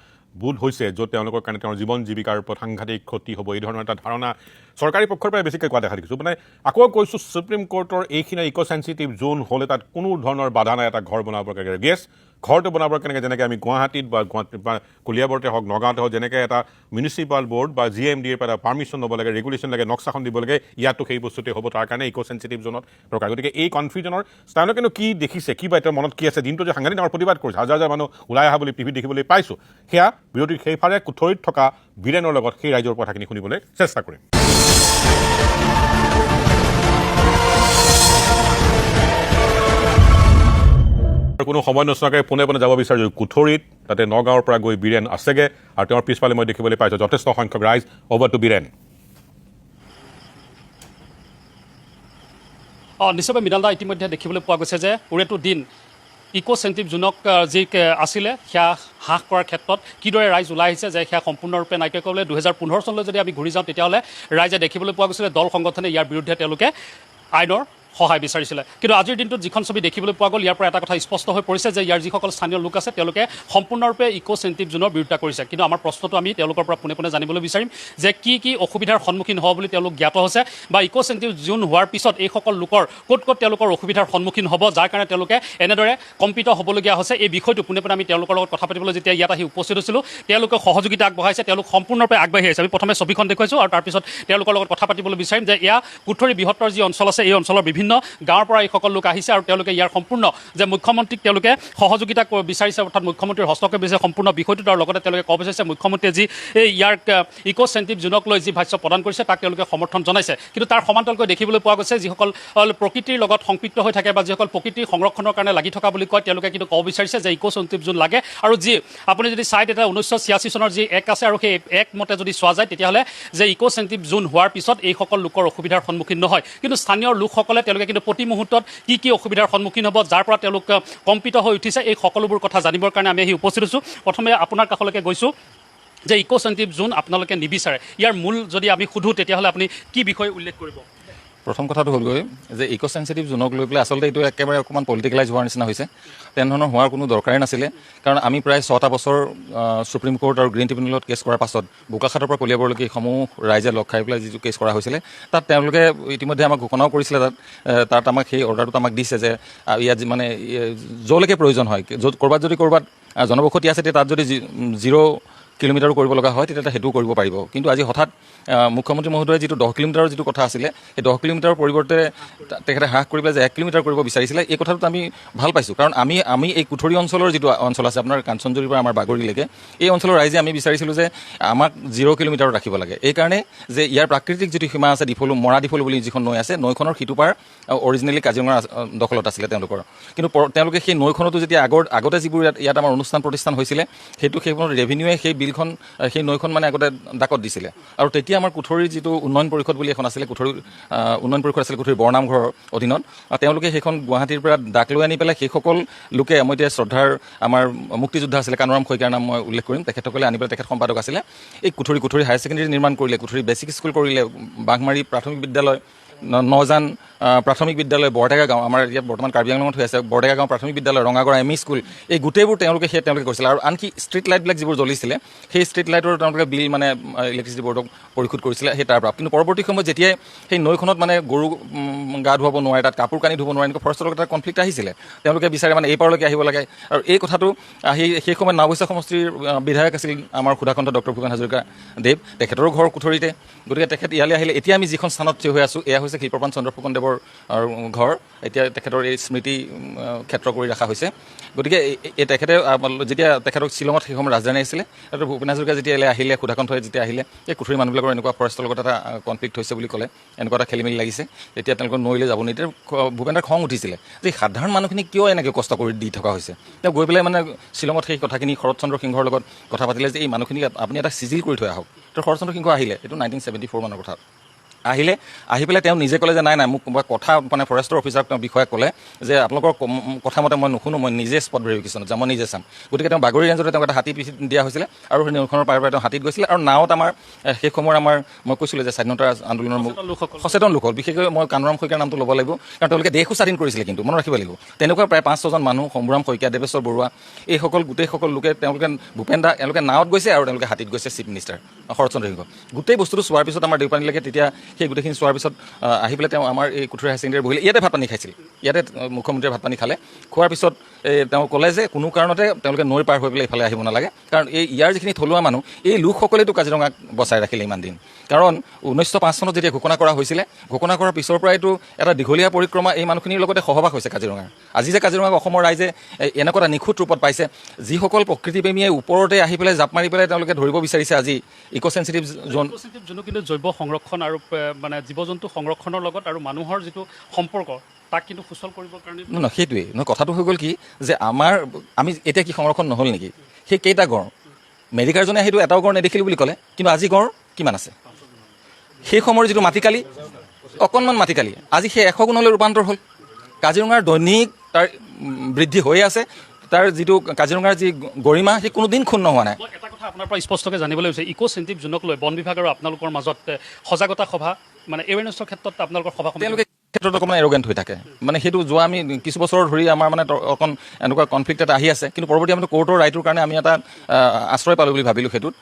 বোধ হৈছে য'ত তেওঁলোকৰ কাৰণে তেওঁৰ জীৱন জীৱিকাৰ ওপৰত সাংঘাতিক ক্ষতি হ'ব এই ধৰণৰ এটা ধাৰণা চৰকাৰী পক্ষৰ পৰাই বেছিকৈ কোৱা দেখা দেখিছোঁ মানে আকৌ কৈছোঁ সুপ্ৰিম কোৰ্টৰ এইখিনি ইক' চেঞ্চিটিভ জ'ন হ'লে তাত কোনো ধৰণৰ বাধা নাই এটা ঘৰ বনাবৰ কাৰণে গেছ ঘৰটো বনাবৰ কেনেকৈ যেনেকৈ আমি গুৱাহাটীত বা কলিয়াবৰতে হওক নগাঁৱতে হওক যেনেকৈ এটা মিউনিচিপাল বৰ্ড বা GMDৰ পৰা পাৰ্মিশ্যন ল'ব লাগে ৰেগুলেশ্যন লাগে নক্সাখন দিব লাগে ইয়াতো সেই বস্তুটোৱে হ'ব তাৰ কাৰণে ইক' চেঞ্চিটিভ জ'নত দৰকাৰ গতিকে এই কনফিউজনৰ তেওঁলোকেনো কি দেখিছে কি বা এতিয়া মনত কি আছে দিনটো যে সাংঘাতিক ডাঙৰ প্ৰতিবাদ কৰিছে হাজাৰ হাজাৰ মানুহ ওলাই অহা বুলি টিভিত দেখিবলৈ পাইছোঁ সেয়া বিৰোধীৰ সেইফালে কুঠৰীত থকা বীৰেনৰ লগত সেই ৰাইজৰ কথাখিনি শুনিবলৈ চেষ্টা কৰিম কোনো সময় নচনাকৈ পোনে পোনে যাব বিচাৰিছোঁ কুঠৰীত তাতে নগাঁৱৰ পৰা গৈ বীৰেন আছেগৈ আৰু তেওঁৰ পিছফালে মই দেখিবলৈ পাইছোঁ যথেষ্ট সংখ্যক ৰাইজ অভাৰ টু বীৰেন নিশ্চয়কৈ মৃণালদা ইতিমধ্যে দেখিবলৈ পোৱা গৈছে যে ওৰেটো দিন ইক' চেঞ্চিটিভ জোনক যি আছিলে সেয়া হ্ৰাস কৰাৰ ক্ষেত্ৰত কিদৰে ৰাইজ ওলাই আহিছে যে সেয়া সম্পূৰ্ণৰূপে নাইকিয়া কৰিবলৈ 2015 চনলৈ যদি আমি ঘূৰি যাওঁ তেতিয়াহ'লে ৰাইজে দেখিবলৈ পোৱা গৈছিলে দল সংগঠনে ইয়াৰ বিৰুদ্ধে তেওঁলোকে আইনৰ সহায় বিচাৰিছিলে কিন্তু আজিৰ দিনটোত যিখন ছবি দেখিবলৈ পোৱা গ'ল ইয়াৰ পৰা এটা কথা স্পষ্ট হৈ পৰিছে যে ইয়াৰ যিসকল স্থানীয় লোক আছে তেওঁলোকে সম্পূৰ্ণৰূপে ইক' চেন্টিভ জোনৰ বিৰোধিতা কৰিছে কিন্তু আমাৰ প্ৰশ্নটো আমি তেওঁলোকৰ পৰা পোনে পোনে জানিবলৈ বিচাৰিম যে কি অসুবিধাৰ সন্মুখীন হ'ব বুলি তেওঁলোক জ্ঞাত হৈছে বা ইক' চেন্টিভ জোন হোৱাৰ পিছত এইসকল লোকৰ ক'ত তেওঁলোকৰ অসুবিধাৰ সন্মুখীন হ'ব যাৰ কাৰণে তেওঁলোকে এনেদৰে কম্পিত হ'বলগীয়া হৈছে এই বিষয়টো পোনে পোনে আমি তেওঁলোকৰ লগত কথা পাতিবলৈ যেতিয়া ইয়াত আহি উপস্থিত হৈছিলোঁ তেওঁলোকে সহযোগিতা আগবঢ়াইছে তেওঁলোক সম্পূৰ্ণৰূপে আগবাঢ়ি আহিছে আমি প্ৰথমে ছবিখন দেখুৱাইছোঁ আৰু তাৰপিছত তেওঁলোকৰ লগত কথা পাতিবলৈ বিচাৰিম যে এয়া কুঠৰি বৃহত্তৰ যি অঞ্চল আছে এই অঞ্চলৰ বিভিন্ন গাঁৱৰ পৰা এইসকল লোক আহিছে আৰু তেওঁলোকে ইয়াৰ সম্পূৰ্ণ যে মুখ্যমন্ত্ৰীক তেওঁলোকে সহযোগিতা বিচাৰিছে অৰ্থাৎ মুখ্যমন্ত্ৰীৰ হস্তক্ষেপ বিচাৰিছে সম্পূৰ্ণ বিষয়টোত আৰু লগতে তেওঁলোকে ক'ব বিচাৰিছে মুখ্যমন্ত্ৰীয়ে যি ইয়াৰ ইক' চেন্টিভ জোনক লৈ যি ভাষ্য প্ৰদান কৰিছে তাক তেওঁলোকে সমৰ্থন জনাইছে কিন্তু তাৰ সমান্তৰালকৈ দেখিবলৈ পোৱা গৈছে যিসকল প্ৰকৃতিৰ লগত সংপৃক্ত হৈ থাকে বা যিসকল প্ৰকৃতিৰ সংৰক্ষণৰ কাৰণে লাগি থকা বুলি কয় তেওঁলোকে কিন্তু ক'ব বিচাৰিছে যে ইক' চেন্টিভ জোন লাগে আৰু যি আপুনি যদি চাই তেতিয়া 1986 চনৰ যি এক আছে আৰু সেই এক মতে যদি চোৱা যায় তেতিয়াহ'লে যে ইক' চেন্টিভ জোন হোৱাৰ পিছত এইসকল লোকৰ অসুবিধাৰ সন্মুখীন নহয় কিন্তু স্থানীয় লোকসকলে তেওঁলোকে কিন্তু প্ৰতি মুহূৰ্তত কি অসুবিধাৰ সন্মুখীন হ'ব যাৰ পৰা তেওঁলোক কম্পিত হৈ উঠিছে এই সকলোবোৰ কথা জানিবৰ কাৰণে আমি আহি উপস্থিত হৈছোঁ প্ৰথমে আপোনাৰ কাষলৈকে গৈছোঁ যে ইক' চেন্টিভ জোন আপোনালোকে নিবিচাৰে ইয়াৰ মূল যদি আমি সোধোঁ তেতিয়াহ'লে আপুনি কি বিষয় উল্লেখ কৰিব প্ৰথম কথাটো হ'লগৈ যে ইক' চেন্সিটিভ জোনক লৈ পেলাই আচলতে এইটো একেবাৰে অকণমান পলিটিকেলাইজ হোৱাৰ নিচিনা হৈছে তেনেধৰণৰ হোৱাৰ কোনো দৰকাৰেই নাছিলে কাৰণ আমি প্ৰায় 6টা বছৰ সুপ্ৰিম কোৰ্ট আৰু গ্ৰীণ ট্ৰিবিউনেলত কেছ কৰাৰ পাছত বোকাখাটৰ পৰা কলিয়াবৰলৈকে এইসমূহ ৰাইজে লগ খাই পেলাই যিটো কেছ কৰা হৈছিলে তাত তেওঁলোকে ইতিমধ্যে আমাক ঘোষণাও কৰিছিলে তাত আমাক সেই অৰ্ডাৰটোত আমাক দিছে যে ইয়াত মানে য'লৈকে প্ৰয়োজন হয় য'ত ক'ৰবাত যদি ক'ৰবাত জনবসতি আছে তাত যদি 0 কিলোমিটাৰো কৰিব লগা হয় তেতিয়া সেইটোও কৰিব পাৰিব কিন্তু আজি হঠাৎ মুখ্যমন্ত্ৰী মহোদয়ে যিটো 10 কিলোমিটাৰৰ যিটো কথা আছিলে সেই 10 কিলোমিটাৰৰ পৰিৱৰ্তে তেখেতে হ্ৰাস কৰি পেলাই যে 1 কিলোমিটাৰ কৰিব বিচাৰিছিলে এই কথাটোত আমি ভাল পাইছোঁ কাৰণ আমি এই কুঠৰি অঞ্চলৰ যিটো অঞ্চল আছে আপোনাৰ কাঞ্চনজুৰিৰ পৰা আমাৰ বাগৰিলৈকে এই অঞ্চলৰ ৰাইজে আমি বিচাৰিছিলোঁ যে আমাক 0 কিলোমিটাৰত ৰাখিব লাগে এইকাৰণে যে ইয়াৰ প্ৰাকৃতিক যিটো সীমা আছে মৰা ডিফল বুলি যিখন নৈ আছে নৈখনৰ সিটোপাৰ অৰিজিনেলি কাজিৰঙাৰ দখলত আছিলে তেওঁলোকৰ কিন্তু তেওঁলোকে সেই নৈখনতো যেতিয়া আগতে যিবোৰ ইয়াত আমাৰ অনুষ্ঠান প্ৰতিষ্ঠান হৈছিলে সেইখনত ৰেভিনিউৱে সেই বিলখন সেই নৈখন মানে আগতে ডাকত দিছিলে আৰু তেতিয়া আমাৰ কুঠৰিৰ যিটো উন্নয়ন পৰিষদ বুলি এখন আছিলে কুঠৰিৰ উন্নয়ন পৰিষদ আছিলে কুঠৰিৰ বৰনামঘৰৰ অধীনত তেওঁলোকে সেইখন গুৱাহাটীৰ পৰা ডাক লৈ আনি পেলাই সেইসকল লোকে মই এতিয়া শ্ৰদ্ধাৰ আমাৰ মুক্তিযোদ্ধা আছিলে কানুৰাম শইকীয়াৰ নাম মই উল্লেখ কৰিম তেখেতসকলে আনি পেলাই তেখেত সম্পাদক আছিলে এই কুঠৰি হায়াৰ ছেকেণ্ডেৰী নিৰ্মাণ কৰিলে কুঠৰি বেছিক স্কুল কৰিলে বাঘমাৰী প্ৰাথমিক বিদ্যালয় নজান প্ৰাথমিক বিদ্যালয় বৰটেঙা গাঁও আমাৰ এতিয়া বৰ্তমান কাৰ্বি আংলঙত হৈ আছে বৰটেঙা গাঁও প্ৰাথমিক বিদ্যালয় ৰঙাগড়া এম ই স্কুল এই গোটেইবোৰ তেওঁলোকে কৰিছিলে আৰু আনকি ষ্ট্ৰীট লাইটবিলাক যিবোৰ জ্বলিছিলে সেই ষ্ট্ৰীট লাইটৰ তেওঁলোকে বিল মানে ইলেক্ট্ৰিচিটি বৰ্ডক পৰিশোধ কৰিছিলে সেই তাৰ পৰা কিন্তু পৰৱৰ্তী সময়ত যেতিয়াই সেই নৈখনত মানে গৰু গা ধুৱাব নোৱাৰে তাত কাপোৰ কানি ধুব নোৱাৰে এনেকুৱা ফৰেষ্টৰ লগত এটা কনফ্লিক্ট আহিছিলে তেওঁলোকে বিচাৰে মানে এই পাৰলৈকে আহিব লাগে আৰু এই কথাটো আহি সেই সময়ত নাওবৈচা সমষ্টিৰ বিধায়ক আছিল আমাৰ সুধাকণ্ঠ ডক্টৰ ভূপেন হাজৰিকা দেৱ তেখেতৰো ঘৰ কুঠৰিতে গতিকে তেখেত ইয়ালৈ আহিলে এতিয়া আমি যিখন স্থানত থিয় হৈ আছোঁ এয়া হৈছে শিল্পপ্ৰাণ চন্দ্ৰ ফুকন দেৱৰ ঘৰ এতিয়া তেখেতৰ এই স্মৃতি ক্ষেত্ৰ কৰি ৰখা হৈছে গতিকে তেখেতে যেতিয়া তেখেতক শ্বিলঙত সেই সময়ত ৰাজধানী আছিলে আৰু ভূপেন হাজৰিকা যেতিয়া ইয়ালৈ আহিলে সুধাকণ্ঠই যেতিয়া আহিলে এই কুঠৰি মানুহবিলাকৰ এনেকুৱা ফৰেষ্টৰ লগত এটা কনফ্লিক্ট হৈছে বুলি ক'লে এনেকুৱা এটা খেলি মেলি লাগিছে তেতিয়া তেওঁলোকৰ নৈলৈ যাব নিদিয়ে ভূপেনৰ খং উঠিছিলে যে সাধাৰণ মানুহখিনি কিয় এনেকৈ কষ্ট কৰি দি থকা হৈছে তেওঁ গৈ পেলাই মানে শ্বিলঙত সেই কথাখিনি শৰৎচন্দ্ৰ সিংহৰ লগত কথা পাতিলে যে এই মানুহখিনিক আপুনি এটা চিজিল কৰি থৈ আহক তো শৰৎচন্দ্ৰ সিংহ আহিলে এইটো 1974 মানৰ কথা আহি পেলাই তেওঁ নিজে ক'লে যে নাই মোক কথা মানে ফৰেষ্টৰ অফিচাৰক তেওঁ বিষয়াক ক'লে যে আপোনালোকৰ কথা মতে মই নুশুনো মই নিজে স্পট ভেৰিফিকেশ্যনত যাম মই নিজে চাম গতিকে তেওঁ বাগৰি ৰেঞ্জতে তেওঁক এটা হাতী পিঠি দিয়া হৈছিলে আৰু সেই নৈখনৰ পাৰে তেওঁ হাতীত গৈছিলে আৰু নাৱত আমাৰ সেই সময়ৰ মই কৈছিলোঁ যে স্বাধীনতা আন্দোলনৰ সচেতন লোকসকল বিশেষকৈ মই কানুৰাম শইকীয়াৰ নামটো ল'ব লাগিব কাৰণ তেওঁলোকে দেশো স্বাধীন কৰিছিলে কিন্তু মনত ৰাখিব লাগিব তেনেকুৱা প্ৰায় 5-6জন মানুহ শম্ভুৰাম শইকীয়া দেৱেশ্বৰ বৰুৱা এইসকল গোটেইসকল লোকে তেওঁলোকে ভূপেন দা এওঁলোকে নাৱত গৈছে আৰু তেওঁলোকে হাতীত গৈছে চিফ মিনিষ্টাৰ শৰৎচন্দ্ৰ সিংহ গোটেই বস্তুটো চোৱাৰ পিছত আমাৰ দেউপানীলৈকে তেতিয়া সেই গোটেইখিনি চোৱাৰ পিছত আহি পেলাই তেওঁ আমাৰ এই কুঠৰি হায়াৰ ছেকেণ্ডেৰী বহিলে ইয়াতে ভাত পানী খাইছিল ইয়াতে মুখ্যমন্ত্ৰীয়ে ভাত পানী খালে খোৱাৰ পিছত তেওঁ ক'লে যে কোনো কাৰণতে তেওঁলোকে নৈ পাৰ হৈ পেলাই এইফালে আহিব নালাগে কাৰণ ইয়াৰ যিখিনি থলুৱা মানুহ এই লোকসকলেতো কাজিৰঙাক বচাই ৰাখিলে ইমান দিন কাৰণ 1905 চনত যেতিয়া ঘোষণা কৰা হৈছিলে ঘোষণা কৰাৰ পিছৰ পৰাইতো এটা দীঘলীয়া পৰিক্ৰমা এই মানুহখিনিৰ লগতে সহবাস হৈছে কাজিৰঙাৰ আজি যে কাজিৰঙাক অসমৰ ৰাইজে এনেকুৱা এটা নিখুঁত ৰূপত পাইছে যিসকল প্ৰকৃতিপ্ৰেমীয়ে ওপৰতে আহি পেলাই জাপ মাৰি পেলাই তেওঁলোকে ধৰিব বিচাৰিছে আজি ইক' চেন্সিটিভ জোন কিন্তু জৈৱ সংৰক্ষণ আৰু মানে জীৱ জন্তু সংৰক্ষণৰ লগত আৰু মানুহৰ যিটো সম্পৰ্ক তাক কিন্তু সুচল কৰিবৰ কাৰণে নহয় সেইটোৱেই নহয় কথাটো হৈ গ'ল কি যে আমি এতিয়া কি সংৰক্ষণ নহ'ল নেকি সেই কেইটা গড় মেডিকাৰজনে সেইটো এটাও গড় নেদেখিলোঁ বুলি ক'লে কিন্তু আজি গড় কিমান আছে সেই সময়ৰ যিটো মাটিকালি অকণমান মাটিকালি আজি সেই 100 গুণলৈ ৰূপান্তৰ হ'ল কাজিৰঙাৰ দৈনিক তাৰ বৃদ্ধি হৈ আছে তাৰ যিটো কাজিৰঙাৰ যি গৰিমা সেই কোনোদিন ক্ষুণ্ণ হোৱা নাই এটা কথা আপোনাৰ পৰা স্পষ্টকৈ জানিবলৈ হৈছে ইক' চেন্টিভ জোনক লৈ বন বিভাগ আৰু আপোনালোকৰ মাজত সজাগতা সভা মানে এৱেৰনেছৰ ক্ষেত্ৰত আপোনালোকৰ সভা তেওঁলোকে ক্ষেত্ৰত অকণমান এৰোগেণ্ট হৈ থাকে মানে সেইটো যোৱা আমি কিছু বছৰ ধৰি আমাৰ মানে অকণ এনেকুৱা কনফ্লিক্ট এটা আহি আছে কিন্তু পৰৱৰ্তী আমি কোৰ্টৰ ৰাইটোৰ কাৰণে আমি এটা আশ্ৰয় পালোঁ বুলি ভাবিলোঁ সেইটোত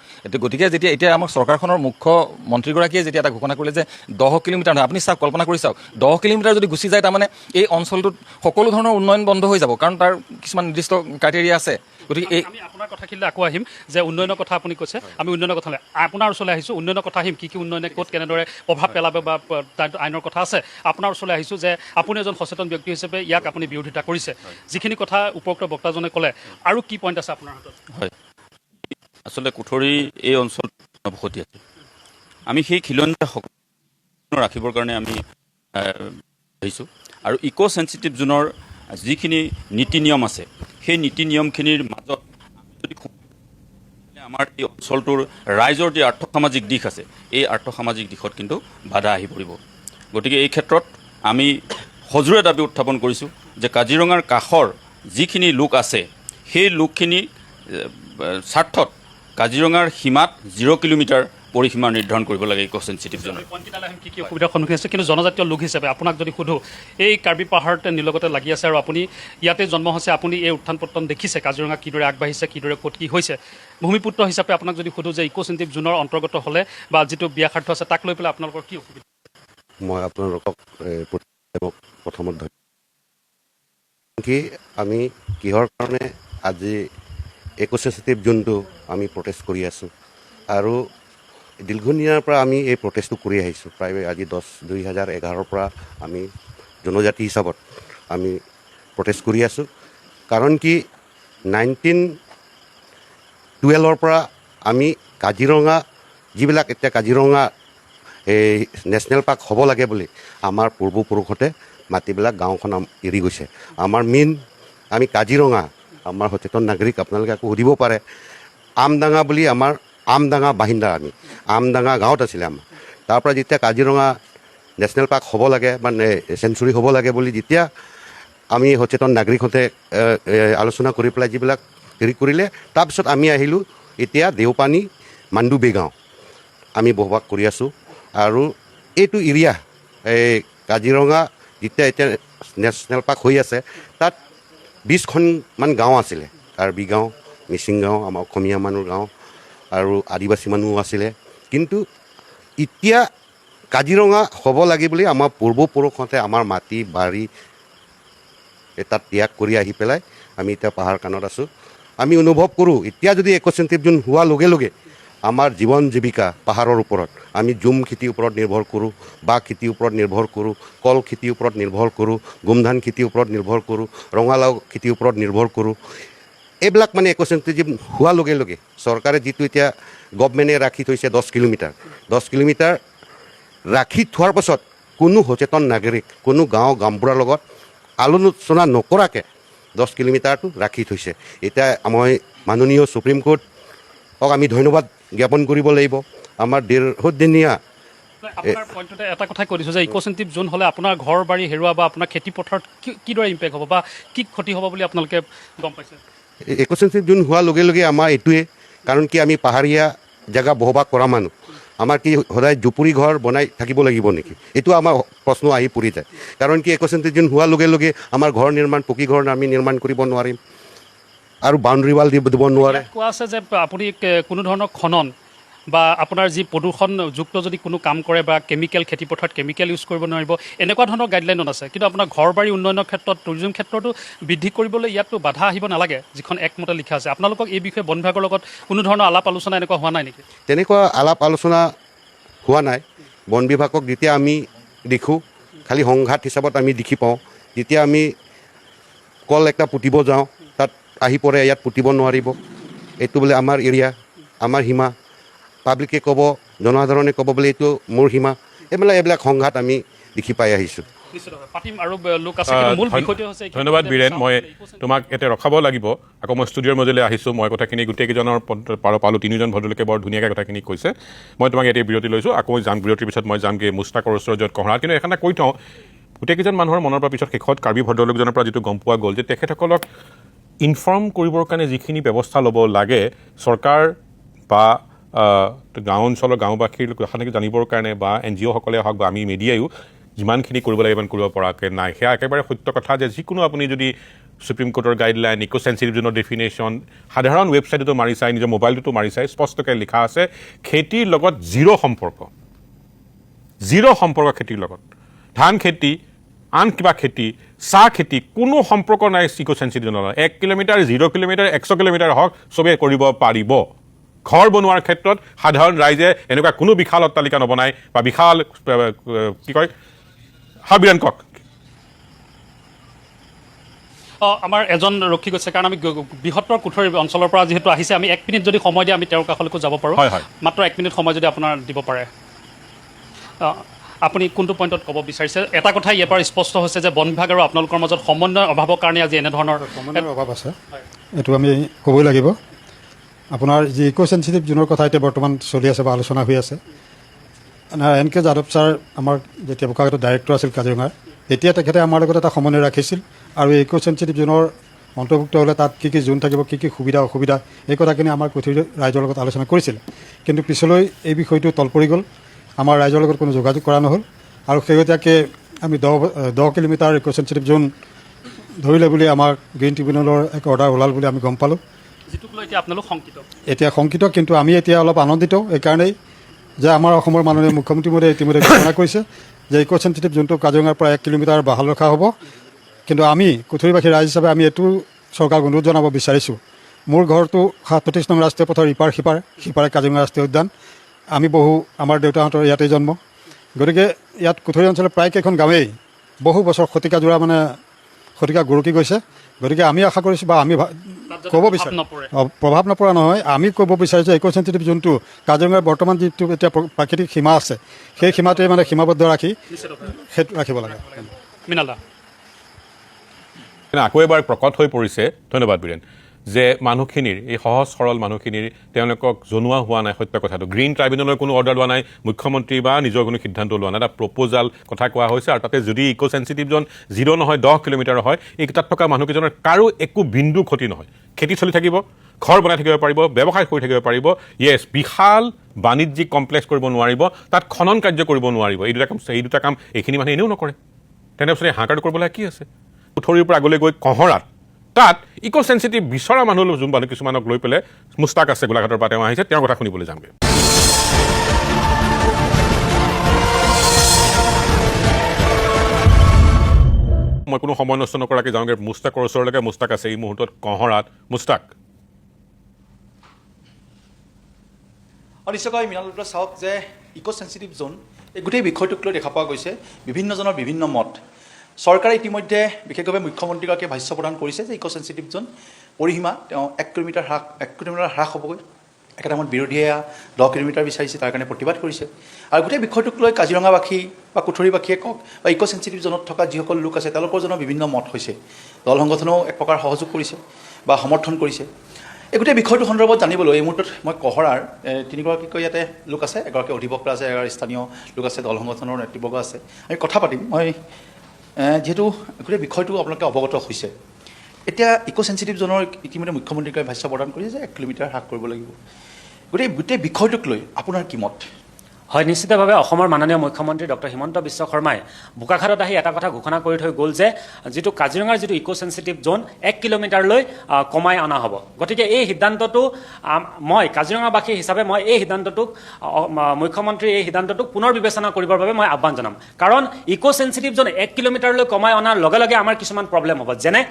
গতিকে এতিয়া আমাক চৰকাৰখনৰ মুখ্যমন্ত্ৰীগৰাকীয়ে যেতিয়া এটা ঘোষণা কৰিলে যে 10 কিলোমিটাৰ নহয় আপুনি চাওক কল্পনা কৰি চাওক 10 কিলোমিটাৰ যদি গুচি যায় তাৰমানে এই অঞ্চলটোত সকলো ধৰণৰ উন্নয়ন বন্ধ হৈ যাব কাৰণ তাৰ কিছুমান নিৰ্দিষ্ট ক্ৰাইটেৰিয়া আছে গতিকে এই আমি আপোনাৰ কথাখিনিলৈ আকৌ আহিম যে উন্নয়নৰ কথা আপুনি কৈছে আমি উন্নয়নৰ কথা আপোনাৰ ওচৰলৈ আহিছোঁ উন্নয়নৰ কথা আহিম কি উন্নয়নে ক'ত কেনেদৰে প্ৰভাৱ পেলাব বা আইনৰ কথা আছে আপোনাৰ ওচৰলৈ আহিছোঁ যে আপুনি এজন সচেতন ব্যক্তি হিচাপে ইয়াক আপুনি বিৰোধিতা কৰিছে যিখিনি কথা উপৰোক্ত বক্তাজনে ক'লে আৰু কি পইণ্ট আছে আপোনাৰ হাতত হয় আচলতে কুঠৰি এই অঞ্চল বসতি আছে আমি সেই খিলঞ্জীয়া ৰাখিবৰ কাৰণে আমি আহিছোঁ আৰু ইক' চেঞ্চিটিভ জোনৰ যিখিনি নীতি নিয়ম আছে সেই নীতি নিয়মখিনিৰ মাজত যদি আমাৰ এই অঞ্চলটোৰ ৰাইজৰ যি আৰ্থসামাজিক দিশ আছে এই আৰ্থসামাজিক দিশত কিন্তু বাধা আহি পৰিব গতিকে এই ক্ষেত্ৰত আমি সজোৰে দাবী উত্থাপন কৰিছোঁ যে কাজিৰঙাৰ কাষৰ যিখিনি লোক আছে সেই লোকখিনি স্বাৰ্থত কাজিৰঙাৰ সীমাত 0 কিলোমিটাৰ পৰিসীমা নিৰ্ধাৰণ কৰিব লাগে ইক' চেঞ্চিটিভ জোনত কি কি অসুবিধাৰ সন্মুখীন হৈছে কিন্তু জনজাতীয় লোক হিচাপে আপোনাক যদি সোধোঁ এই কাৰ্বি পাহাৰতে নিলগতে লাগি আছে আৰু আপুনি ইয়াতে জন্ম হৈছে আপুনি এই উত্থান পতন দেখিছে কাজিৰঙা কিদৰে আগবাঢ়িছে কিদৰে ক'ত কি হৈছে ভূমিপুত্ৰ হিচাপে আপোনাক যদি সোধোঁ যে ইক' চেঞ্চিটিভ জোনৰ অন্তৰ্গত হ'লে বা যিটো ব্যাসাৰ্থ আছে তাক লৈ পেলাই আপোনালোকৰ কি অসুবিধা মই আপোনালোকক প্ৰথমত কি আমি কিহৰ কাৰণে আজি ইক' চেঞ্চিটিভ জোনটো আমি প্ৰটেষ্ট কৰি আছোঁ আৰু দীৰ্ঘদিনৰ পৰা আমি এই প্ৰটেষ্টটো কৰি আহিছোঁ প্ৰায় আজি 2011 পৰা আমি জনজাতি হিচাপত আমি প্ৰটেষ্ট কৰি আছোঁ কাৰণ কি 1912 পৰা আমি কাজিৰঙা যিবিলাক এতিয়া কাজিৰঙা এই নেশ্যনেল পাৰ্ক হ'ব লাগে বুলি আমাৰ পূৰ্বপুৰুষতে মাটিবিলাক গাঁওখন এৰি গৈছে আমাৰ মেইন আমি কাজিৰঙা আমাৰ সচেতন নাগৰিক আপোনালোকে আকৌ সুধিব পাৰে আমডাঙা বুলি আমাৰ আমডাঙা বাহিন্দা আমি আমডাঙা গাঁৱত আছিলে আমাৰ তাৰপৰা যেতিয়া কাজিৰঙা নেশ্যনেল পাৰ্ক হ'ব লাগে মানে চেঞ্চুৰী হ'ব লাগে বুলি যেতিয়া আমি সচেতন নাগৰিকহঁতে আলোচনা কৰি পেলাই যিবিলাক হেৰি কৰিলে তাৰপিছত আমি আহিলোঁ এতিয়া দেওপানী মাণ্ডুবি গাঁও আমি বসবাস কৰি আছোঁ আৰু এইটো এৰিয়া এই কাজিৰঙা যেতিয়া এতিয়া নেশ্যনেল পাৰ্ক হৈ আছে তাত 20খনমান গাঁও আছিলে কাৰ্বি গাঁও মিচিং গাঁও আমাৰ অসমীয়া মানুহ গাঁও আৰু আদিবাসী মানুহো আছিলে কিন্তু এতিয়া কাজিৰঙা হ'ব লাগে বুলি আমাৰ পূৰ্বপুৰুষহঁতে আমাৰ মাটি বাৰী তাত ত্যাগ কৰি আহি পেলাই আমি এতিয়া পাহাৰ কাণত আছোঁ আমি অনুভৱ কৰোঁ এতিয়া যদি ইক' চেঞ্চিটিভ জোন হোৱাৰ লগে লগে আমাৰ জীৱন জীৱিকা পাহাৰৰ ওপৰত আমি জুম খেতিৰ ওপৰত নিৰ্ভৰ কৰোঁ বাঁহ খেতিৰ ওপৰত নিৰ্ভৰ কৰোঁ কল খেতিৰ ওপৰত নিৰ্ভৰ কৰোঁ গোমধান খেতিৰ ওপৰত নিৰ্ভৰ কৰোঁ ৰঙালাও খেতিৰ ওপৰত নিৰ্ভৰ কৰোঁ এইবিলাক মানে ইক' চেঞ্চিটিভ হোৱাৰ লগে লগে চৰকাৰে যিটো এতিয়া গভমেণ্টে ৰাখি থৈছে 10 কিলোমিটাৰ ৰাখি থোৱাৰ পাছত কোনো সচেতন নাগৰিক কোনো গাঁও গাঁওবুঢ়াৰ লগত আলোচনা নকৰাকৈ 10 কিলোমিটাৰটো ৰাখি থৈছে এতিয়া মই মাননীয় সুপ্ৰিম কোৰ্টক আমি ধন্যবাদ জ্ঞাপন কৰিব লাগিব আমাৰ দীৰ্ঘদিনীয়া আপোনাৰ পইণ্টতে এটা কথাই কৈ দিছোঁ যে ইক' চেঞ্চিটিভ জোন হ'লে আপোনাৰ ঘৰ বাৰী হেৰুৱা বা আপোনাৰ খেতি পথাৰত কিদৰে ইম্পেক্ট হ'ব বা কি ক্ষতি হ'ব বুলি আপোনালোকে গম পাইছে ইক' চেঞ্চিটিভ জোন হোৱাৰ লগে লগে আমাৰ এইটোৱে কাৰণ কি আমি পাহাৰীয়া জেগা বসবাস কৰা মানুহ আমাৰ কি সদায় জুপুৰি ঘৰ বনাই থাকিব লাগিব নেকি এইটো আমাৰ প্ৰশ্ন আহি পৰি যায় কাৰণ কি ইক' চেঞ্চিটিভ জোন হোৱাৰ লগে লগে আমাৰ ঘৰ নিৰ্মাণ পকী ঘৰ আমি নিৰ্মাণ কৰিব নোৱাৰিম আৰু বাউণ্ডেৰী ৱাল দিব নোৱাৰে কোৱা আছে যে আপুনি কোনো ধৰণৰ খনন বা আপোনাৰ যি প্ৰদূষণযুক্ত যদি কোনো কাম কৰে বা কেমিকেল খেতিপথাৰত কেমিকেল ইউজ কৰিব নোৱাৰিব এনেকুৱা ধৰণৰ গাইডলাইনত আছে কিন্তু আপোনাৰ ঘৰ বাৰী উন্নয়নৰ ক্ষেত্ৰত টুৰিজম ক্ষেত্ৰতো বৃদ্ধি কৰিবলৈ ইয়াততো বাধা আহিব নালাগে যিখন একমতে লিখা আছে আপোনালোকক এই বিষয়ে বন বিভাগৰ লগত কোনো ধৰণৰ আলাপ আলোচনা এনেকুৱা হোৱা নাই নেকি তেনেকুৱা আলাপ আলোচনা হোৱা নাই বন বিভাগক যেতিয়া আমি দেখোঁ খালি সংঘাত হিচাপত আমি দেখি পাওঁ যেতিয়া আমি কল একটা পুতিব যাওঁ তাত আহি পৰে ইয়াত পুতিব নোৱাৰিব এইটো বোলে আমাৰ এৰিয়া আমাৰ সীমা পাব্লিকে ক'ব জনসাধাৰণে ক'ব বোলে এইটো মোৰ সীমা এইবিলাক সংঘাত আমি দেখি পাই আহিছোঁ ধন্যবাদ বীৰেণ মই তোমাক এতিয়া ৰখাব লাগিব আকৌ মই ষ্টুডিঅ'ৰ মাজলৈ আহিছোঁ মই কথাখিনি গোটেইকেইজনৰ পালোঁ তিনিজন ভদ্ৰলোকে বৰ ধুনীয়াকৈ কথাখিনি কৈছে মই তোমাক এতিয়া বিৰতি লৈছোঁ আকৌ যাম বিৰতিৰ পিছত মই যামগৈ মুস্তাকৰ ওচৰত য'ত কঁহৰাত কিন্তু এখানা কৈ থওঁ গোটেইকেইজন মানুহৰ মনৰ পৰা পিছত শেষত কাৰ্বি ভদ্ৰলোকজনৰ পৰা যিটো গম পোৱা গ'ল যে তেখেতসকলক ইনফৰ্ম কৰিবৰ কাৰণে যিখিনি ব্যৱস্থা ল'ব লাগে চৰকাৰ বা গাঁও অঞ্চলৰ গাঁওবাসীৰ কথাখিনি জানিবৰ কাৰণে বা NGO সকলে হওক বা আমি মিডিয়ায়ো যিমানখিনি কৰিব লাগে ইমান কৰিব পৰাকৈ নাই সেয়া একেবাৰে সত্য কথা যে যিকোনো আপুনি যদি সুপ্ৰিম কোৰ্টৰ গাইডলাইন ইক' চেঞ্চিটিভ জোনৰ ডেফিনেশ্যন সাধাৰণ ৱেবছাইটতো মাৰি চাই নিজৰ মোবাইলটোতো মাৰি চাই স্পষ্টকৈ লিখা আছে খেতিৰ লগত জিৰ' সম্পৰ্ক খেতিৰ লগত ধান খেতি আন কিবা খেতি চাহ খেতি কোনো সম্পৰ্ক নাই ইক' চেঞ্চিটিভ জোনৰ 1 কিলোমিটাৰ 0 কিলোমিটাৰ 100 কিলোমিটাৰ হওক চবেই কৰিব পাৰিব ঘৰ বনোৱাৰ ক্ষেত্ৰত সাধাৰণ ৰাইজে এনেকুৱা কোনো বিশাল অট্টালিকা নবনায় বা বিশাল কি কয় হাবিৰান কক আমাৰ এজন ৰক্ষী গৈছে কাৰণ আমি বৃহত্তৰ কুঠৰি অঞ্চলৰ পৰা যিহেতু আহিছে আমি 1 মিনিট যদি সময় দিয়ে আমি তেওঁৰ কাষলৈকো যাব পাৰোঁ মাত্ৰ 1 মিনিট সময় যদি আপোনাৰ দিব পাৰে আপুনি কোনটো পইণ্টত ক'ব বিচাৰিছে এটা কথা ইয়াৰ পৰা স্পষ্ট হৈছে যে বন বিভাগ আৰু আপোনালোকৰ মাজত সমন্বয়ৰ অভাৱৰ কাৰণে আজি এনেধৰণৰ সমন্বয়ৰ অভাৱ আছে এইটো আমি ক'বই লাগিব আপোনাৰ যি ইক' চেঞ্চিটিভ জোনৰ কথা এতিয়া বৰ্তমান চলি আছে বা আলোচনা হৈ আছে এন কে যাদৱ ছাৰ আমাৰ যেতিয়া বোকাখাটৰ ডাইৰেক্টৰ আছিল কাজিৰঙাৰ তেতিয়া তেখেতে আমাৰ লগত এটা সমন্বয় ৰাখিছিল আৰু ইক' চেঞ্চিটিভ জোনৰ অন্তৰ্ভুক্ত হ'লে তাত কি কি জোন থাকিব কি কি সুবিধা অসুবিধা এই কথাখিনি আমাৰ কুঠৰি ৰাইজৰ লগত আলোচনা কৰিছিল কিন্তু পিছলৈ এই বিষয়টো তল পৰি গ'ল আমাৰ ৰাইজৰ লগত কোনো যোগাযোগ কৰা নহ'ল আৰু শেহতীয়াকৈ আমি 10 কিলোমিটাৰ ইক' চেঞ্চিটিভ জোন ধৰিলে বুলি আমাৰ গ্ৰীণ ট্ৰিবিউনেলৰ এক অৰ্ডাৰ ওলাল বুলি আমি গম পালোঁ যিটোক লৈ এতিয়া আপোনালোক এতিয়া শংকিত কিন্তু আমি এতিয়া অলপ আনন্দিত এইকাৰণেই যে আমাৰ অসমৰ মাননীয় মুখ্যমন্ত্ৰী মহোদয়ে ইতিমধ্যে ঘোষণা কৰিছে যে ইক' চেঞ্চিটিভ জোনটো কাজিৰঙাৰ পৰা 1 কিলোমিটাৰ বাহাল ৰখা হ'ব কিন্তু আমি কুঠৰিবাসী ৰাইজ হিচাপে আমি এইটো চৰকাৰক অনুৰোধ জনাব বিচাৰিছোঁ মোৰ ঘৰটো 37 নং ৰাষ্ট্ৰীয় পথৰ সিপাৰে কাজিৰঙা ৰাষ্ট্ৰীয় উদ্যান আমি আমাৰ দেউতাহঁতৰ ইয়াতেই জন্ম গতিকে ইয়াত কুঠৰি অঞ্চলৰ প্ৰায় কেইখন গাঁৱেই বহু বছৰ শতিকা গৰকি গৈছে গতিকে আমি আশা কৰিছোঁ বা আমি ক'ব বিচাৰোঁ প্ৰভাৱ নপৰা নহয় আমি ক'ব বিচাৰিছোঁ ইক' চেঞ্চিটিভ জোনটো কাজিৰঙাৰ বৰ্তমান যিটো এতিয়া প্ৰাকৃতিক সীমা আছে সেই সীমাটোৱে মানে সীমাবদ্ধ ৰাখি সেইটো ৰাখিব লাগে মৃণালদা আকৌ এবাৰ প্ৰকট হৈ পৰিছে ধন্যবাদ বীৰেন যে মানুহখিনিৰ এই সহজ সৰল মানুহখিনিৰ তেওঁলোকক জনোৱা হোৱা নাই সত্য কথাটো গ্ৰীণ ট্ৰাইব্যুনেলৰ কোনো অৰ্ডাৰ লোৱা নাই মুখ্যমন্ত্ৰী বা নিজৰ কোনো সিদ্ধান্ত লোৱা নাই এটা প্ৰপ'জাল কথা কোৱা হৈছে আৰু তাতে যদি ইক' চেঞ্চিটিভ জোন 0 নহয় 10 কিলোমিটাৰ হয় এই তাত থকা মানুহকেইজনৰ কাৰো একো বিন্দু ক্ষতি নহয় খেতি চলি থাকিব ঘৰ বনাই থাকিব পাৰিব ব্যৱসায় কৰি থাকিব পাৰিব য়েছ বিশাল বাণিজ্যিক কমপ্লেক্স কৰিব নোৱাৰিব তাত খনন কাৰ্য কৰিব নোৱাৰিব এই দুটা কাম এইখিনি মানুহে এনেও নকৰে তেনেপাছত হাহাকাৰ কৰিবলৈ কি আছে কুঠৰিৰ পৰা আগলৈ গৈ কহৰাত তাত ইক' চেঞ্চিটিভ বিচৰা মানুহ যোন মানুহ কিছুমানক লৈ পেলাই মুস্তাক আছে গোলাঘাটৰ পৰা তেওঁ আহিছে তেওঁৰ কথা শুনিবলৈ যামগৈ মই কোনো সময় নষ্ট নকৰাকৈ যাওঁগৈ মুস্তাকৰ ওচৰলৈকে মুস্তাক আছে এই মুহূৰ্তত কহৰাত মুস্তাক নিশ্চয়কৈ মৃণালদা চাওক যে ইক' চেঞ্চিটিভ জোন এই গোটেই বিষয়টোক লৈ দেখা পোৱা গৈছে বিভিন্নজনৰ বিভিন্ন মত চৰকাৰে ইতিমধ্যে বিশেষভাৱে মুখ্যমন্ত্ৰীগৰাকীয়ে ভাষ্য প্ৰদান কৰিছে যে ইক' চেঞ্চিটিভ জোন পৰিসীমা তেওঁ 1 কিলোমিটাৰ হ্ৰাস হ'বগৈ একেটা সময়ত বিৰোধীয়ে 10 কিলোমিটাৰ বিচাৰিছে তাৰ কাৰণে প্ৰতিবাদ কৰিছে আৰু গোটেই বিষয়টোক লৈ কাজিৰঙাবাসী বা কুঠৰিবাসীয়ে কওক বা ইক' চেঞ্চিটিভ জোনত থকা যিসকল লোক আছে তেওঁলোকৰ জনৰ বিভিন্ন মত হৈছে দল সংগঠনেও এক প্ৰকাৰ সহযোগ কৰিছে বা সমৰ্থন কৰিছে এই গোটেই বিষয়টোৰ সন্দৰ্ভত জানিবলৈ এই মুহূৰ্তত মই কহৰাৰ 3গৰাকীকৈ ইয়াতে লোক আছে এগৰাকী অধিবক্তা আছে এগৰাকী স্থানীয় লোক আছে দল সংগঠনৰ নেতৃবৰ্গ আছে আমি কথা পাতিম মই যিহেতু গোটেই বিষয়টো আপোনালোকে অৱগত হৈছে এতিয়া ইক' চেঞ্চিটিভ জোনৰ ইতিমধ্যে মুখ্যমন্ত্ৰীগৰাকীয়ে ভাষ্য প্ৰদান কৰিছে যে 1 কিলোমিটাৰ হ্ৰাস কৰিব লাগিব গোটেই বিষয়টোক লৈ আপোনাৰ কি মত হয় নিশ্চিতভাৱে অসমৰ মাননীয় মুখ্যমন্ত্ৰী ডক্টৰ হিমন্ত বিশ্ব শৰ্মাই বোকাখাটত আহি এটা কথা ঘোষণা কৰি থৈ গ'ল যে যিটো কাজিৰঙাৰ যিটো ইক' চেঞ্চিটিভ জোন 1 কিলোমিটাৰলৈ কমাই অনা হ'ব গতিকে এই সিদ্ধান্তটো মই কাজিৰঙাবাসী হিচাপে মই এই সিদ্ধান্তটোক মুখ্যমন্ত্ৰীৰ এই সিদ্ধান্তটোক পুনৰ বিবেচনা কৰিবৰ বাবে মই আহ্বান জনাম কাৰণ ইক' চেঞ্চিটিভ জোন 1 কিলোমিটাৰলৈ কমাই অনাৰ লগে লগে আমাৰ কিছুমান প্ৰব্লেম হ'ব যেনে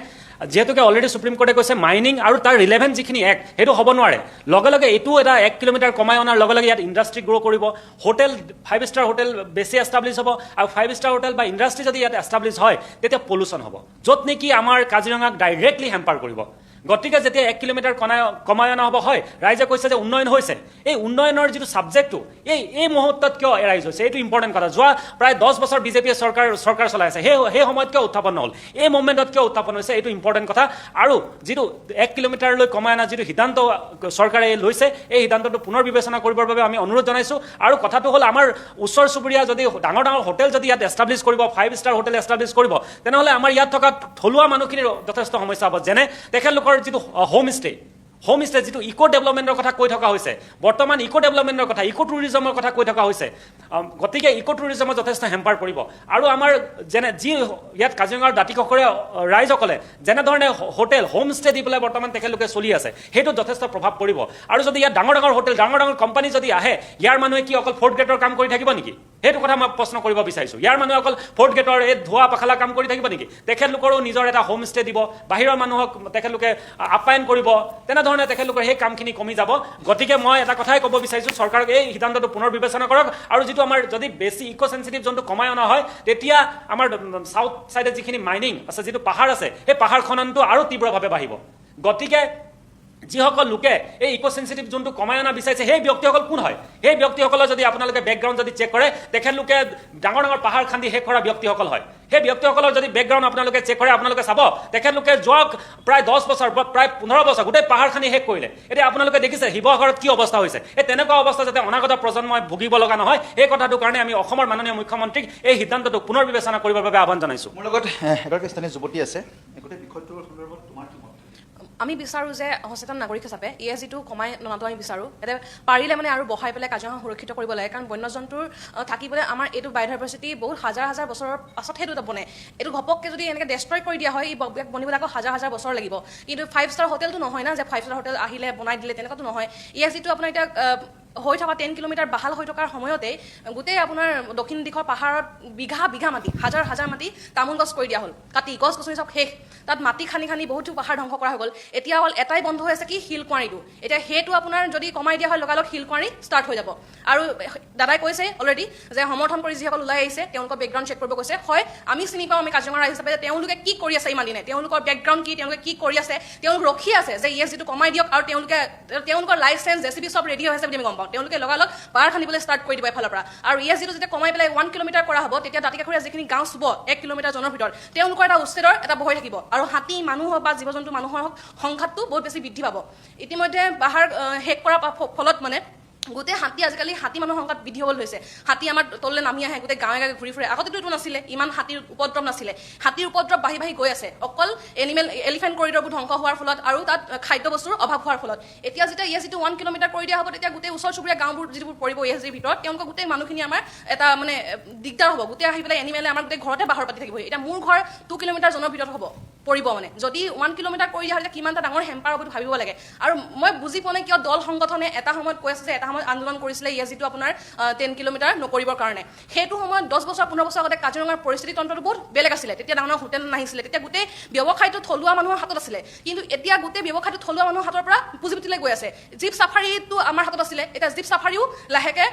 যিহেতুকে অলৰেডি সুপ্ৰিম কোৰ্টে কৈছে মাইনিং আৰু তাৰ ৰিলেভেণ্ট যিখিনি এক্ট সেইটো হ'ব নোৱাৰে লগে লগে এইটো এটা 1 কিলোমিটাৰ কমাই অনাৰ লগে লগে ইয়াত ইণ্ডাষ্ট্ৰি গ্ৰ' কৰিব হোটেল 5 ষ্টাৰ হোটেল বেছি এষ্টাব্লিছ হ'ব আৰু 5 ষ্টাৰ হোটেল বা ইণ্ডাষ্ট্ৰি যদি ইয়াত এষ্টাব্লিছ হয় তেতিয়া পলিউশ্যন হ'ব য'ত নেকি আমাৰ কাজিৰঙাক ডাইৰেক্টলি হেম্পাৰ কৰিব গতিকে যেতিয়া 1 কিলোমিটাৰ কমাই অনা হ'ব হয় ৰাইজে কৈছে যে উন্নয়ন হৈছে এই উন্নয়নৰ যিটো ছাবজেক্টটো এই মুহূৰ্তত কিয় এৰাইজ হৈছে এইটো ইম্পৰ্টেণ্ট কথা যোৱা প্ৰায় 10 বছৰ বিজেপিয়ে চৰকাৰ চলাই আছে সেই সময়ত কিয় উত্থাপন নহ'ল এই মুভমেণ্টত কিয় উত্থাপন হৈছে এইটো ইম্পৰ্টেণ্ট কথা আৰু যিটো 1 কিলোমিটাৰলৈ কমাই অনা যিটো সিদ্ধান্ত চৰকাৰে লৈছে এই সিদ্ধান্তটো পুনৰ বিবেচনা কৰিবৰ বাবে আমি অনুৰোধ জনাইছোঁ আৰু কথাটো হ'ল আমাৰ ওচৰ চুবুৰীয়া যদি ডাঙৰ হোটেল যদি ইয়াত এষ্টাব্লিছ কৰিব 5 ষ্টাৰ হোটেল এষ্টাব্লিছ কৰিব তেনেহ'লে আমাৰ ইয়াত থকা থলুৱা মানুহখিনিৰ যথেষ্ট সমস্যা হ'ব যেনে তেখেতলোকৰ যিটো হোম ষ্টে যিটো ইকো ডেভেলপমেণ্টৰ কথা কৈ থকা হৈছে, বৰ্তমান ইকো ডেভেলপমেণ্টৰ কথা, ইকো টুৰিজমৰ কথা কৈ থকা হৈছে। গতিকে ইকো টুৰিজমত যথেষ্ট হেম্পাৰ পৰিব। আৰু আমাৰ যি ইয়াত কাজিৰঙাৰ দাঁতিকাষৰীয়া ৰাইজসকলে যেনেধৰণে হোটেল হোম ষ্টে দি পেলাই বৰ্তমান তেখেতলোকে চলি আছে, সেইটো যথেষ্ট প্ৰভাৱ পৰিব। আৰু যদি ইয়াত ডাঙৰ ডাঙৰ হোটেল, ডাঙৰ ডাঙৰ কোম্পানী যদি আহে, ইয়াৰ মানুহে কি অকল 4th গ্ৰেডৰ কাম কৰি থাকিব নেকি? সেইটো কথা মই প্ৰশ্ন কৰিব বিচাৰিছোঁ। ইয়াৰ মানুহে অকল 4th গ্ৰেডৰ এই ধোৱা পাখালা কাম কৰি থাকিব নেকি? তেখেতলোকৰো নিজৰ এটা হোম ষ্টে দিব, বাহিৰৰ মানুহক তেখেতলোকে আপ্যায়ন কৰিব, তেনেধৰণে তেখেতলোকৰ সেই কামখিনি কমি যাব। গতিকে মই এটা কথাই ক'ব বিচাৰিছোঁ, চৰকাৰক এই সিদ্ধান্তটো পুনৰ বিবেচনা কৰক। আৰু যিটো আমাৰ যদি বেছি ইকো চেঞ্চিটিভ জোনটো কমাই অনা হয়, তেতিয়া আমাৰ চাউথ ছাইডে যিখিনি মাইনিং আছে, যিটো পাহাৰ আছে, সেই পাহাৰ খননটো আৰু তীব্ৰভাৱে বাঢ়িব। গতিকে যিসকল লোকে এই ইকো চেঞ্চিটিভ জোনটো কমাই অনা বিচাৰিছে, সেই ব্যক্তিসকল কোন হয়? সেই ব্যক্তিসকলৰ যদি আপোনালোকে বেকগ্ৰাউণ্ড যদি চেক কৰে, তেখেতলোকে ডাঙৰ ডাঙৰ পাহাৰ খান্দি শেষ কৰা ব্যক্তিসকল হয়। সেই ব্যক্তিসকলৰ যদি বেকগ্ৰাউণ্ড আপোনালোকে চেক কৰে, আপোনালোকে চাব তেখেতলোকে যোৱা প্ৰায় 10 বছৰ বা প্ৰায় 15 বছৰ গোটেই পাহাৰ খান্দি শেষ কৰিলে। এতিয়া আপোনালোকে দেখিছে শিৱসাগৰত কি অৱস্থা হৈছে। এই তেনেকুৱা অৱস্থা যাতে অনাগত প্ৰজন্মই ভুগিব লগা নহয়, এই কথাটোৰ কাৰণে আমি অসমৰ মাননীয় মুখ্যমন্ত্ৰীক এই সিদ্ধান্তটো পুনৰ বিবেচনা কৰিবৰ বাবে আহ্বান জনাইছোঁ। মোৰ লগত এগৰাকী স্থানীয় যুৱতী আছে। গোটেই বিষয়টোৰ সন্দৰ্ভত তোমাৰ কি মত? আমি বিচাৰোঁ যে সচেতন নাগৰিক হিচাপে ESG-টো কমাই ননাটো আমি বিচাৰোঁ। এতিয়া পাৰিলে মানে আৰু বঢ়াই পেলাই কাজিৰঙা সুৰক্ষিত কৰিব লাগে, কাৰণ বন্যজন্তুৰ থাকিবলৈ আমাৰ এইটো বায়'ডাইভাৰ্চিটি বহুত হাজাৰ হাজাৰ বছৰৰ পাছত সেইটো বনে। এইটো ঘপককৈ যদি এনেকৈ ডেষ্ট্ৰয় কৰি দিয়া হয়, এই বনিবলৈ আকৌ হাজাৰ হাজাৰ বছৰ লাগিব। কিন্তু 5 ষ্টাৰ হোটেলটো নহয় না, যে 5 ষ্টাৰ হোটেল আহিলে বনাই দিলে, তেনেকুৱাটো নহয়। ESG-টো আপোনাৰ এতিয়া হৈ থকা 10 কিলোমিটাৰ বাহাল হৈ থকাৰ সময়তেই গোটেই আপোনাৰ দক্ষিণ দিশৰ পাহাৰত বিঘা বিঘা মাটি, হাজাৰ হাজাৰ মাটি তামোল গছ কৰি দিয়া হ'ল, কাটি গছ গছনি চব শেষ। তাত মাটি খানি খানি বহুতো পাহাৰ ধ্বংস কৰা হৈ গ'ল। এতিয়া অকল এটাই বন্ধ হৈ আছে, কি শিলকুঁৱাৰীটো। এতিয়া সেইটো আপোনাৰ যদি কমাই দিয়া হয়, লগালগ শিলকুঁৱাৰী ষ্টাৰ্ট হৈ যাব। আৰু দাদাই কৈছে অলৰেডি যে সমৰ্থন কৰি যিসকল ওলাই আহিছে, তেওঁলোকৰ বেকগ্ৰাউণ্ড চেক কৰিব কৈছে। হয়, আমি চিনি পাওঁ, আমি কাজিৰঙা ৰাইজ হিচাপে, যে তেওঁলোকে কি কৰি আছে ইমান দিনে, তেওঁলোকৰ বেকগ্ৰাউণ্ড কি, তেওঁলোকে কি কৰি আছে, তেওঁলোক ৰখি আছে যে ESG-টো কমাই দিয়ক। আৰু তেওঁলোকৰ লাইচেঞ্চ JCB চব ৰেডি হৈ আছে বুলি আমি গম পাওঁ। তেওঁলোকে লগালগ পাহাৰ খান্দিবলৈ ষ্টাৰ্ট কৰি দিব এফালৰ পৰা। আৰু ESG-টো যেতিয়া কমাই পেলাই 1 কিলোমিটাৰ কৰা হ'ব, তেতিয়া দাঁতিকাষৰীয়া যিখিনি গাঁও চুব 1 কিলোমিটাৰ জনৰ ভিতৰত, তেওঁলোকৰ এটা উচ্ছেদৰ এটা বহৈ থাকিব। আৰু হাতী মানুহ হওক বা জীৱ জন্তু মানুহৰ হওক সংঘাতটো বহুত বেছি বৃদ্ধি পাব। ইতিমধ্যে পাহাৰ শেষ কৰাৰ ফলত মানে গোটেই আজিকালি হাতী মানুহৰ সংখ্যাত বৃদ্ধি হ'বলৈ লৈছে। হাতী আমাৰ তললৈ নামি আহে, গোটেই গাঁৱে গাঁৱে ঘূৰি ফুৰে। আগতেতো এইটো নাছিলে, ইমান হাতীৰ উপদ্ৰৱ নাছিলে। হাতীৰ উপদ্ৰৱ বাঢ়ি বাঢ়ি গৈ আছে, অকল এলিফেণ্ট কৰিডৰবোৰ ধ্বংস হোৱাৰ ফলত আৰু তাত খাদ্য বস্তুৰ অভাৱ হোৱাৰ ফলত। এতিয়া যেতিয়া ESG-টো 1 কিলোমিটাৰ কৰি দিয়া হ'ব, তেতিয়া গোটেই ওচৰ চুবুৰীয়া গাঁওবোৰ যিবোৰ পৰিব ESG-ৰ ভিতৰত, তেওঁলোকৰ গোটেই মানুহখিনি আমাৰ এটা মানে দিগদাৰ হ'ব। গোটেই আহি পেলাই এনিমেলে আমাৰ গোটেই ঘৰতে বাহৰ পাতি থাকিব। এতিয়া মোৰ ঘৰ 2 কিলোমিটাৰ জনৰ ভিতৰত পৰিব মানে। যদি 1 কিলোমিটাৰ কৰি দিয়া হ'লে কিমান এটা ডাঙৰ হেম্পাৰ হ'ব ভাবিব লাগে। আৰু মই বুজি পোৱা নাই কিয় দল সংগঠনে এটা সময়ত কৈ আছে যে এটা সময়ত আন্দোলন কৰিছিলে ESG-টো আপোনাৰ 10 কিলোমিটাৰ নকৰিবৰ কাৰণে। সেইটো সময়ত 10 বছৰ 15 বছৰ আগতে কাজিৰঙাৰ পৰিস্থিতি তন্ত্ৰটো বহুত বেলেগ আছিলে। তেতিয়া ডাঙৰ হোটেল নাহিছিলে, তেতিয়া গোটেই ব্যৱসায়টো থলুৱা মানুহৰ হাতত আছিলে। কিন্তু এতিয়া গোটেই ব্যৱসায়টো থলুৱা মানুহৰ হাতৰ পৰা পুঁজিপতিলৈ গৈ আছে। জীপ চাফাৰীটো আমাৰ হাতত আছিলে, এতিয়া জীপ চাফাৰীও লাহেকৈ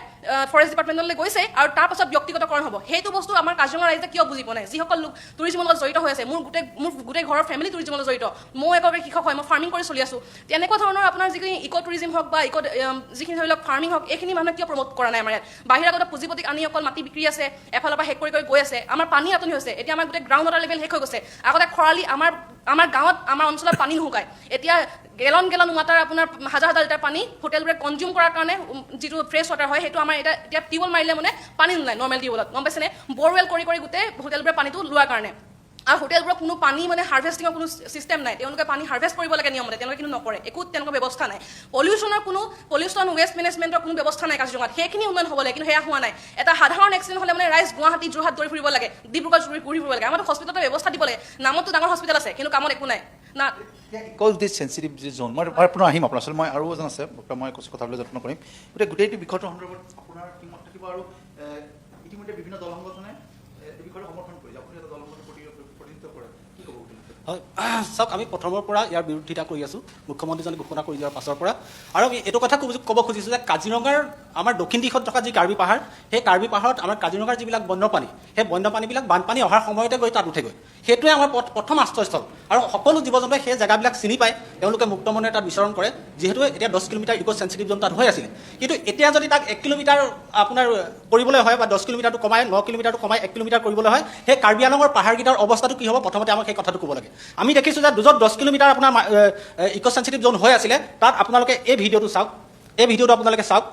ফৰেষ্ট ডিপাৰ্টমেণ্টলৈ গৈছে, আৰু তাৰ পাছত ব্যক্তিগতকৰণ হ'ব। সেইটো বস্তু আমাৰ কাজিৰঙা ৰাইজে কিয় বুজি পোৱা নাই? যিসকল লোক টুৰিজিমৰ লগত জড়িত হৈ আছে, মোৰ গোটেই ঘৰৰ ফেমিলি টুৰিজিমৰ লগত জড়িত, মই এগৰাকী কৃষক হয়, মই ফাৰ্মিং কৰি চলি আছোঁ। তেনেকুৱা ধৰণৰ আপোনাৰ যিখিনি ইক' টুৰিজিম হওক বা যিখিনি ধৰি লওক ফাৰ্মিং হওক, এইখিনি মানুহে কিয় প্ৰমোট কৰা নাই আমাৰ ইয়াত? বাহিৰা পুঁজিপতিক আনি অকল মাটি বিক্ৰী আছে, এফালৰ পৰা শেষ কৰি গৈ আছে। আমাৰ পানী নাটনি হৈছে, এতিয়া আমাৰ গোটেই গ্ৰাউণ্ড ৱাটাৰ লেভেল শেষ হৈ গৈছে। আগতে খৰালি আমাৰ গাঁৱত আমাৰ অঞ্চলত পানী নুশুকায়, এতিয়া গেলন ৱাটাৰ আপোনাৰ হাজাৰ হাজাৰ লিটাৰ পানী হোটেলবোৰে কনজিউম কৰাৰ কাৰণে যিটো ফ্ৰেছ ৱাটাৰ হয়, সেইটো আমাৰ এতিয়া টিউবৱেল মাৰিলে মানে পানী নোলায় নৰ্মেল টিউবৱেলত, গম পাইছেনে? বৰৱেল কৰি গোটেই হোটেলবোৰে পানীটো লোৱাৰ কাৰণে। আৰু হোটেলবোৰত কোনো পানী মানে হাৰ্ভেষ্টিঙৰ কোনো ছিষ্টেম নাই। তেওঁলোকে পানী হাৰ্ভেষ্ট কৰিব লাগে নিয়মতে, তেওঁলোকে কিন্তু নকৰে, একো তেনেকুৱা ব্যৱস্থা নাই। পলিউশ্যন ৱেষ্ট মেনেজমেণ্টৰ কোনো ব্যৱস্থা নাই কাজিৰঙাত, সেইখিনি উন্নয়ন হ'ব লাগে, কিন্তু সেয়া হোৱা নাই। এটা সাধাৰণ এক্সিডেণ্ট হ'লে মানে ৰাইজ গুৱাহাটী যোৰহাট দৌৰি ফুৰিব লাগে, ডিব্ৰুগড় ঘূৰি ফুৰিব লাগে। আমাৰতো হস্পিটেলত ব্যৱস্থা দিব লাগে, নামতো ডাঙৰ হস্পিটেল আছে, কিন্তু কামত একো নাই না। ইক'জ দিছ চেঞ্চিটিভ যি জোন, মই পুনৰ আহিম আপোনাৰ ওচৰত। মই আৰু এজন আছে, মই কথা ক'বলৈ যত্ন কৰিম। গতিকে গোটেইটো বিষয়টোৰ সন্দৰ্ভত আপোনাৰ কি মত থাকিব? আৰু ইতিমধ্যে বিভিন্ন দল সংগঠনে এই বিষয়টো সমৰ্থন কৰিছে, আপুনি এটা দল সংগঠন প্ৰতিনিধিত্ব কৰে, কি ক'ব? হয়, চাওক, আমি প্ৰথমৰ পৰা ইয়াৰ বিৰোধিতা কৰি আছোঁ, মুখ্যমন্ত্ৰীজনে ঘোষণা কৰি দিয়াৰ পাছৰ পৰা। আৰু আমি এইটো কথা ক'ব খুজিছোঁ যে কাজিৰঙাৰ আমাৰ দক্ষিণ দিশত থকা যি কাৰ্বি পাহাৰ, সেই কাৰ্বি পাহাৰত আমাৰ কাজিৰঙাৰ যিবিলাক বন্যপ্ৰাণী, সেই বন্যপ্ৰাণীবিলাক বানপানী অহাৰ সময়তে গৈ তাত উঠেগৈ। সেইটোৱে আমাৰ প্ৰথম আশ্ৰয়স্থল। আৰু সকলো জীৱ জন্তুৱে সেই জেগাবিলাক চিনি পায়, তেওঁলোকে মুক্ত মনে তাত বিচৰণ কৰে। যিহেতু এতিয়া 10 কিলোমিটাৰ ইক' চেঞ্চিটিভ জোন তাত হৈ আছিলে, কিন্তু এতিয়া যদি তাক 1 কিলোমিটাৰ আপোনাৰ কৰিবলৈ হয়, বা 10 কিলোমিটাৰটো কমাই 9 কিলোমিটাৰটো কমাই 1 কিলোমিটাৰ কৰিবলৈ হয়, সেই কাৰ্বি আংলঙৰ পাহাৰকেইটাৰ অৱস্থাটো কি হ'ব, প্ৰথমতে আমাক সেই কথাটো ক'ব লাগে। আমি দেখিছোঁ যে য'ত 10 কিলোমিটাৰ আপোনাৰ ইক' চেঞ্চিটিভ জোন হৈ আছিলে, তাত আপোনালোকে এই ভিডিঅ'টো চাওক, এই ভিডিঅ'টো আপোনালোকে চাওক।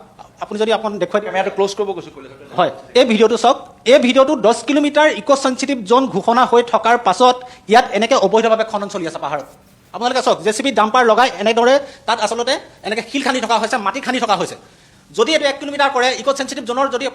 আপুনি যদি আপুনি দেখুৱাই কেমেৰাটো ক্ল'জ কৰিব কৈছোঁ, হয়, এই ভিডিঅ'টো চাওক। এই ভিডিঅ'টো 10 কিলোমিটাৰ ইক' চেঞ্চিটিভ জোন ঘোষণা হৈ থকাৰ পাছত ইয়াত এনেকৈ অবৈধভাৱে খনন চলি আছে পাহাৰত। আপোনালোকে চাওক JCB ডাম্পাৰ লগাই এনেদৰে তাত আচলতে এনেকৈ শিল খান্দি থকা হৈছে, মাটি খান্দি থকা হৈছে। যদি এইটো 1 কিলোমিটাৰ কৰে ইক' চেঞ্চিটিভ জোনৰ যদি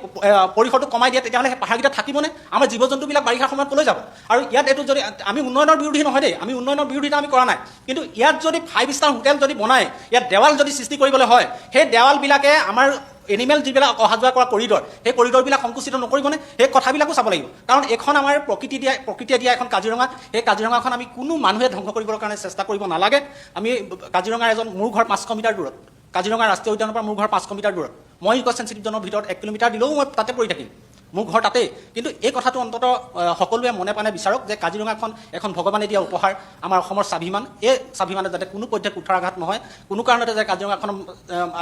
পৰিসৰটো কমাই দিয়ে তেতিয়াহ'লে সেই পাহাৰকেইটা থাকিবনে? আমাৰ জীৱ জন্তুবিলাক বাৰিষাৰ সময়ত ক'লৈ যাব? আৰু ইয়াত এইটো যদি আমি উন্নয়নৰ বিৰোধী নহয় দেই, আমি উন্নয়নৰ বিৰোধিতা আমি কৰা নাই, কিন্তু ইয়াত যদি 5 ষ্টাৰ হোটেল যদি বনায়, ইয়াত দেৱাল যদি সৃষ্টি কৰিবলৈ হয়, সেই দেৱালবিলাকে আমাৰ এনিমেল যিবিলাক অহা যোৱা কৰা কৰিডৰ, সেই কৰিডৰবিলাক সংকুচিত নকৰিবনে? সেই কথাবিলাকো চাব লাগিব। কাৰণ এইখন আমাৰ প্ৰকৃতিয়ে দিয়া এখন কাজিৰঙা, সেই কাজিৰঙাখন আমি কোনো মানুহে ধ্বংস কৰিবৰ কাৰণে চেষ্টা কৰিব নালাগে। আমি কাজিৰঙাৰ মোৰ ঘৰ 500 মিটাৰ দূৰত, কাজিৰঙা ৰাষ্ট্ৰীয় উদ্যানৰ পৰা মোৰ ঘৰ 500 মিটাৰ দূৰত। মই ইক' চেঞ্চিটিভ জোনৰ ভিতৰত 1 কিলোমিটাৰ দিলেও মই তাতে পৰি থাকিম, মোৰ ঘৰ তাতেই। কিন্তু এই কথাটো অন্ততঃ সকলোৱে মনে প্ৰাণে বিচাৰক যে কাজিৰঙাখন এখন ভগৱানে দিয়া উপহাৰ, আমাৰ অসমৰ স্বাভিমান। এই স্বাভিমানে যাতে কোনো পধ্যে কুঠাৰাঘাত নহয়, কোনো কাৰণতে যে কাজিৰঙাখন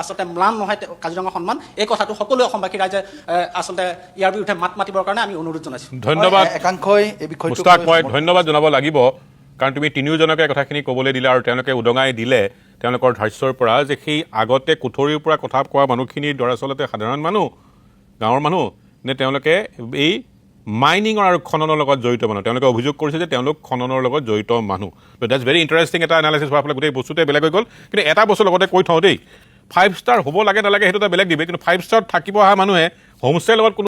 আচলতে ম্লান নহয় কাজিৰঙা সন্মান, এই কথাটো সকলোৱে অসমবাসী ৰাইজে আচলতে ইয়াৰ বিৰুদ্ধে মাত মাতিবৰ কাৰণে আমি অনুৰোধ জনাইছোঁ। ধন্যবাদ একাংশই এই বিষয়টো মুস্তাক, মই ধন্যবাদ জনাব লাগিব, কাৰণ তুমি তিনিওজনকে কথাখিনি ক'বলৈ দিলা আৰু তেওঁলোকে উদঙাই দিলে তেওঁলোকৰ ধাৰ্য্যৰ পৰা যে সেই আগতে কুঠৰিৰ পৰা কথা কোৱা মানুহখিনিৰ দৰাচলতে সাধাৰণ মানুহ, গাঁৱৰ মানুহ নে তেওঁলোকে এই মাইনিঙৰ আৰু খননৰ লগত জড়িত মানুহ। তেওঁলোকে অভিযোগ কৰিছে যে তেওঁলোক খননৰ লগত জড়িত মানুহ। ত' ডেটছ ভেৰি ইণ্টাৰেষ্টিং এটা এনালাইচিছ হোৱাৰ ফলত গোটেই বস্তুটোৱে বেলেগ হৈ গ'ল। কিন্তু এটা বস্তু লগতে কৈ থওঁ দেই, 5 ষ্টাৰ হ'ব লাগে নালাগে সেইটো এটা বেলেগ দিবে, কিন্তু 5 ষ্টাৰত থাকিব অহা মানুহে হোমষ্টেৰ লগত কোনো